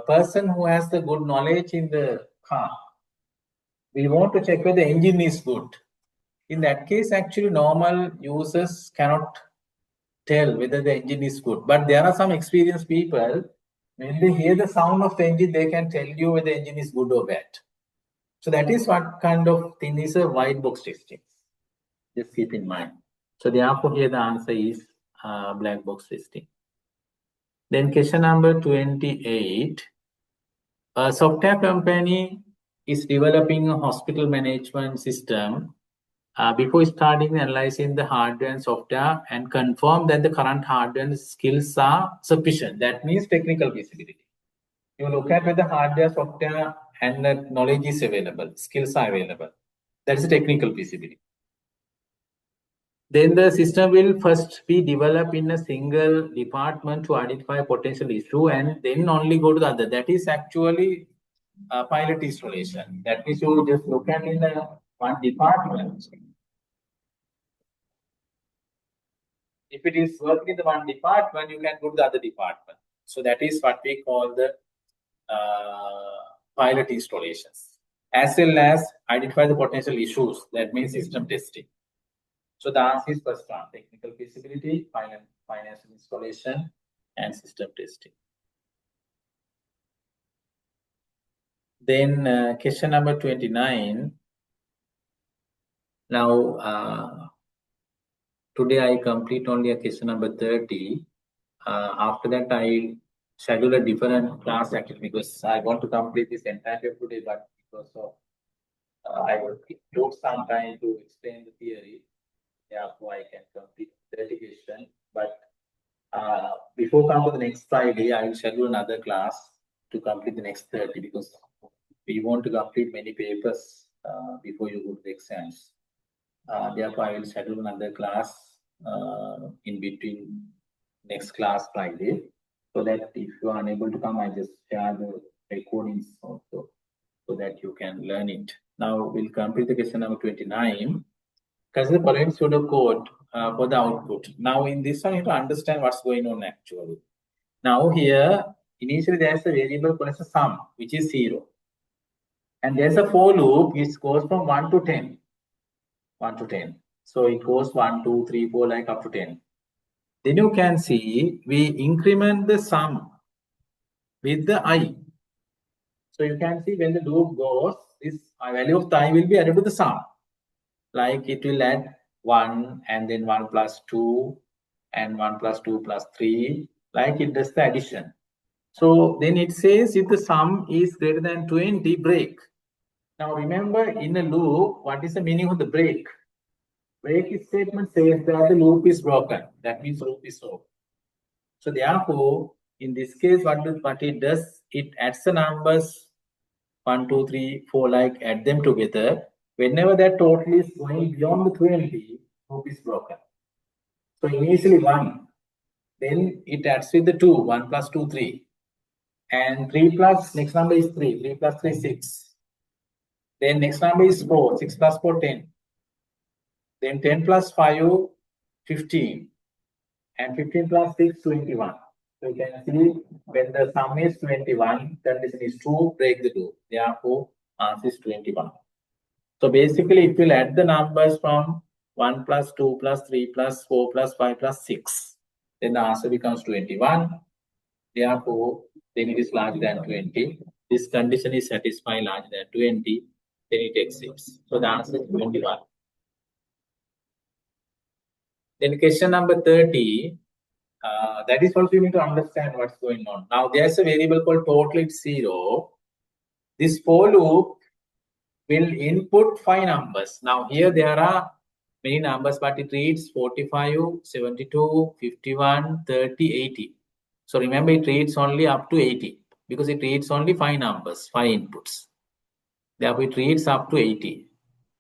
A: person who has the good knowledge in the car. We want to check whether the engine is good. In that case, actually, normal users cannot tell whether the engine is good. But there are some experienced people, when they hear the sound of the engine, they can tell you whether the engine is good or bad. So that is what kind of thing is a white box testing. Just keep in mind. So therefore, here the answer is black box testing. Then question number 28. A software company is developing a hospital management system. Before starting analyzing the hardware and software and confirm that the current hardware and skills are sufficient. That means technical feasibility. You look at whether hardware, software, and the knowledge is available, skills are available. That is a technical feasibility. Then the system will first be developed in a single department to identify a potential issue and then only go to the other. That is actually a pilot installation. That means you just look at in the one department. If it is working in the one department, you can go to the other department. So that is what we call the pilot installations, as well as identify the potential issues. That means system testing. So the answer is first one: technical feasibility, financial installation, and system testing. Then question number 29. Now, today I complete only a question number 30. After that, I schedule a different class actually because I want to complete this entire today, but because of I will take some time to explain the theory. Therefore, I can complete the dedication. But before coming to the next Friday, I will schedule another class to complete the next 30 because we want to complete many papers before you go to the exams. Therefore, I will schedule another class in between next class Friday, so that if you are unable to come, I just share the recordings also, so that you can learn it. Now we'll complete the question number 29. Consider the following pseudocode for the output. Now in this one, you have to understand what's going on actually. Now here, initially there's a variable called as a sum, which is 0. And there's a for loop which goes from 1 to 10. 1 to 10. So it goes 1, 2, 3, 4, like up to 10. Then you can see we increment the sum with the I. So you can see when the loop goes, this value of the I will be added to the sum. Like it will add 1 and then 1 plus 2 and 1 plus 2 plus 3. Like it does the addition. So then it says if the sum is greater than 20, break. Now remember in a loop, what is the meaning of the break? Break statement says that the loop is broken. That means loop is over. So therefore, in this case, what it does, it adds the numbers 1, 2, 3, 4, like add them together. Whenever that total is going beyond the 20, loop is broken. So initially 1, then it adds with the 2, 1 plus 2, 3. And 3 plus, next number is 3, 3 plus 3, 6. Then next number is 4, 6 plus 4, 10. Then 10 plus 5, 15. And 15 plus 6, 21. So you can see when the sum is 21, condition is to break the loop. Therefore, answer is 21. So basically, it will add the numbers from 1 plus 2 plus 3 plus 4 plus 5 plus 6. Then the answer becomes 21. Therefore, then it is larger than 20. This condition is satisfied larger than 20, then it exceeds. So the answer is 21. Then question number 30, that is also you need to understand what's going on. Now there's a variable called total, it's 0. This for loop will input 5 numbers. Now here there are many numbers, but it reads 45, 72, 51, 30, 80. So remember, it reads only up to 80 because it reads only 5 numbers, 5 inputs. Therefore, it reads up to 80.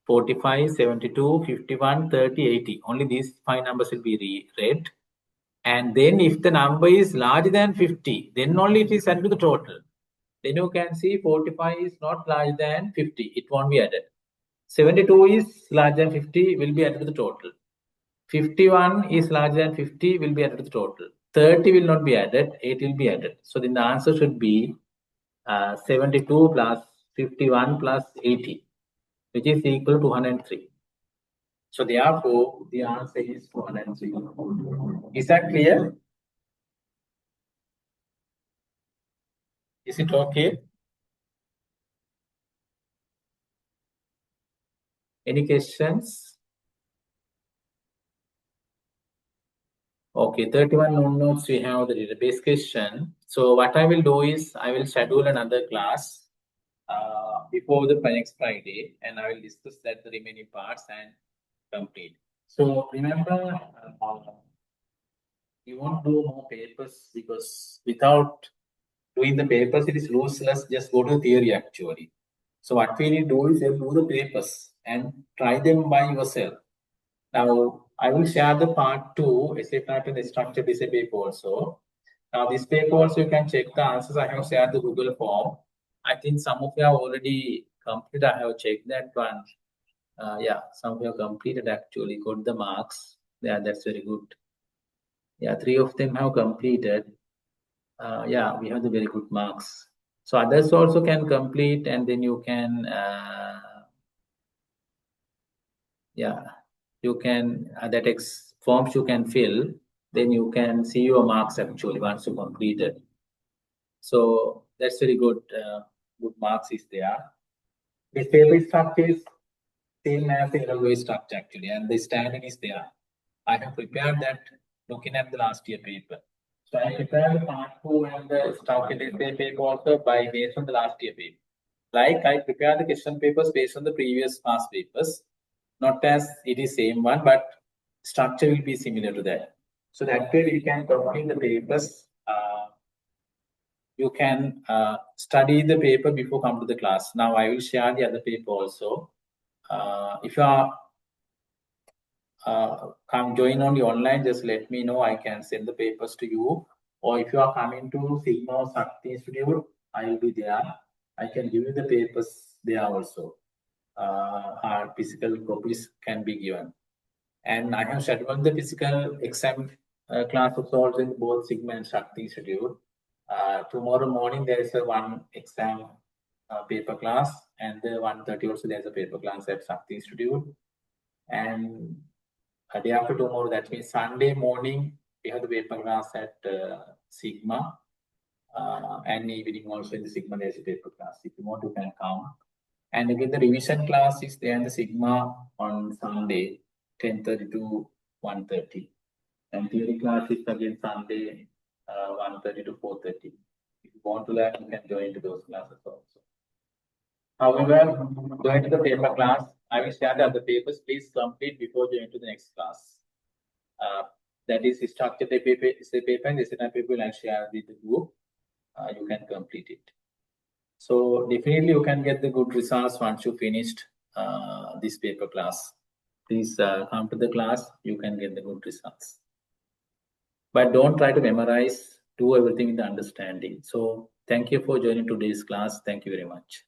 A: 45, 72, 51, 30, 80. Only these 5 numbers will be read. And then if the number is larger than 50, then only it is added to the total. Then you can see 45 is not larger than 50. It won't be added. 72 is larger than 50, will be added to the total. 51 is larger than 50, will be added to the total. 30 will not be added, 8 will be added. So then the answer should be 72 plus 51 plus 80, which is equal to 203. So therefore, the answer is 203. Is that clear? Is it okay? Any questions? Okay, 31 notes we have the database question. So what I will do is I will schedule another class before the next Friday, and I will discuss that the remaining parts and complete. So remember, you won't do more papers because without doing the papers, it is useless. Just go to theory actually. So what we need to do is do the papers and try them by yourself. Now I will share the part 2 essay pattern structured essay paper also. Now this paper also you can check the answers. I have shared the Google form. I think some of you have already completed. I have checked that one. Yeah, some of you have completed actually, got the marks. Yeah, that's very good. Yeah, 3 of them have completed. Yeah, we have the very good marks. So others also can complete, and then you can, yeah, you can that forms you can fill. Then you can see your marks actually once you complete it. So that's very good. Good marks is there. This paper structure is same as the railway structure actually, and the standard is there. I have prepared that looking at the last year paper. So I prepared the part 2 and the structured essay paper also based on the last year paper. Like I prepared the question papers based on the previous past papers, not as it is same one, but structure will be similar to that. So that way you can complete the papers. You can study the paper before come to the class. Now I will share the other paper also. If you are come join on the online, just let me know. I can send the papers to you. Or if you are coming to Sigma or Sakti Institute, I will be there. I can give you the papers there also. Our physical copies can be given. And I have scheduled the physical exam classes also in both Sigma and Shakti Institute. Tomorrow morning there is a one exam paper class, and the 1:30 also there is a paper class at Shakti Institute. And day after tomorrow, that means Sunday morning, we have the paper class at Sigma, and evening also in the Sigma there is a paper class. If you want, you can come. And again, the revision class is there in the Sigma on Sunday, 10:30 to 1:30. And theory class is again Sunday, 1:30 to 4:30. If you want to learn, you can join to those classes also. However, going to the paper class, I will share the other papers. Please complete before joining to the next class. That is structured paper, and this paper will share with the group. You can complete it. So definitely you can get the good results once you finished this paper class. Please come to the class, you can get the good results. But don't try to memorize, do everything with the understanding. So thank you for joining today's class. Thank you very much.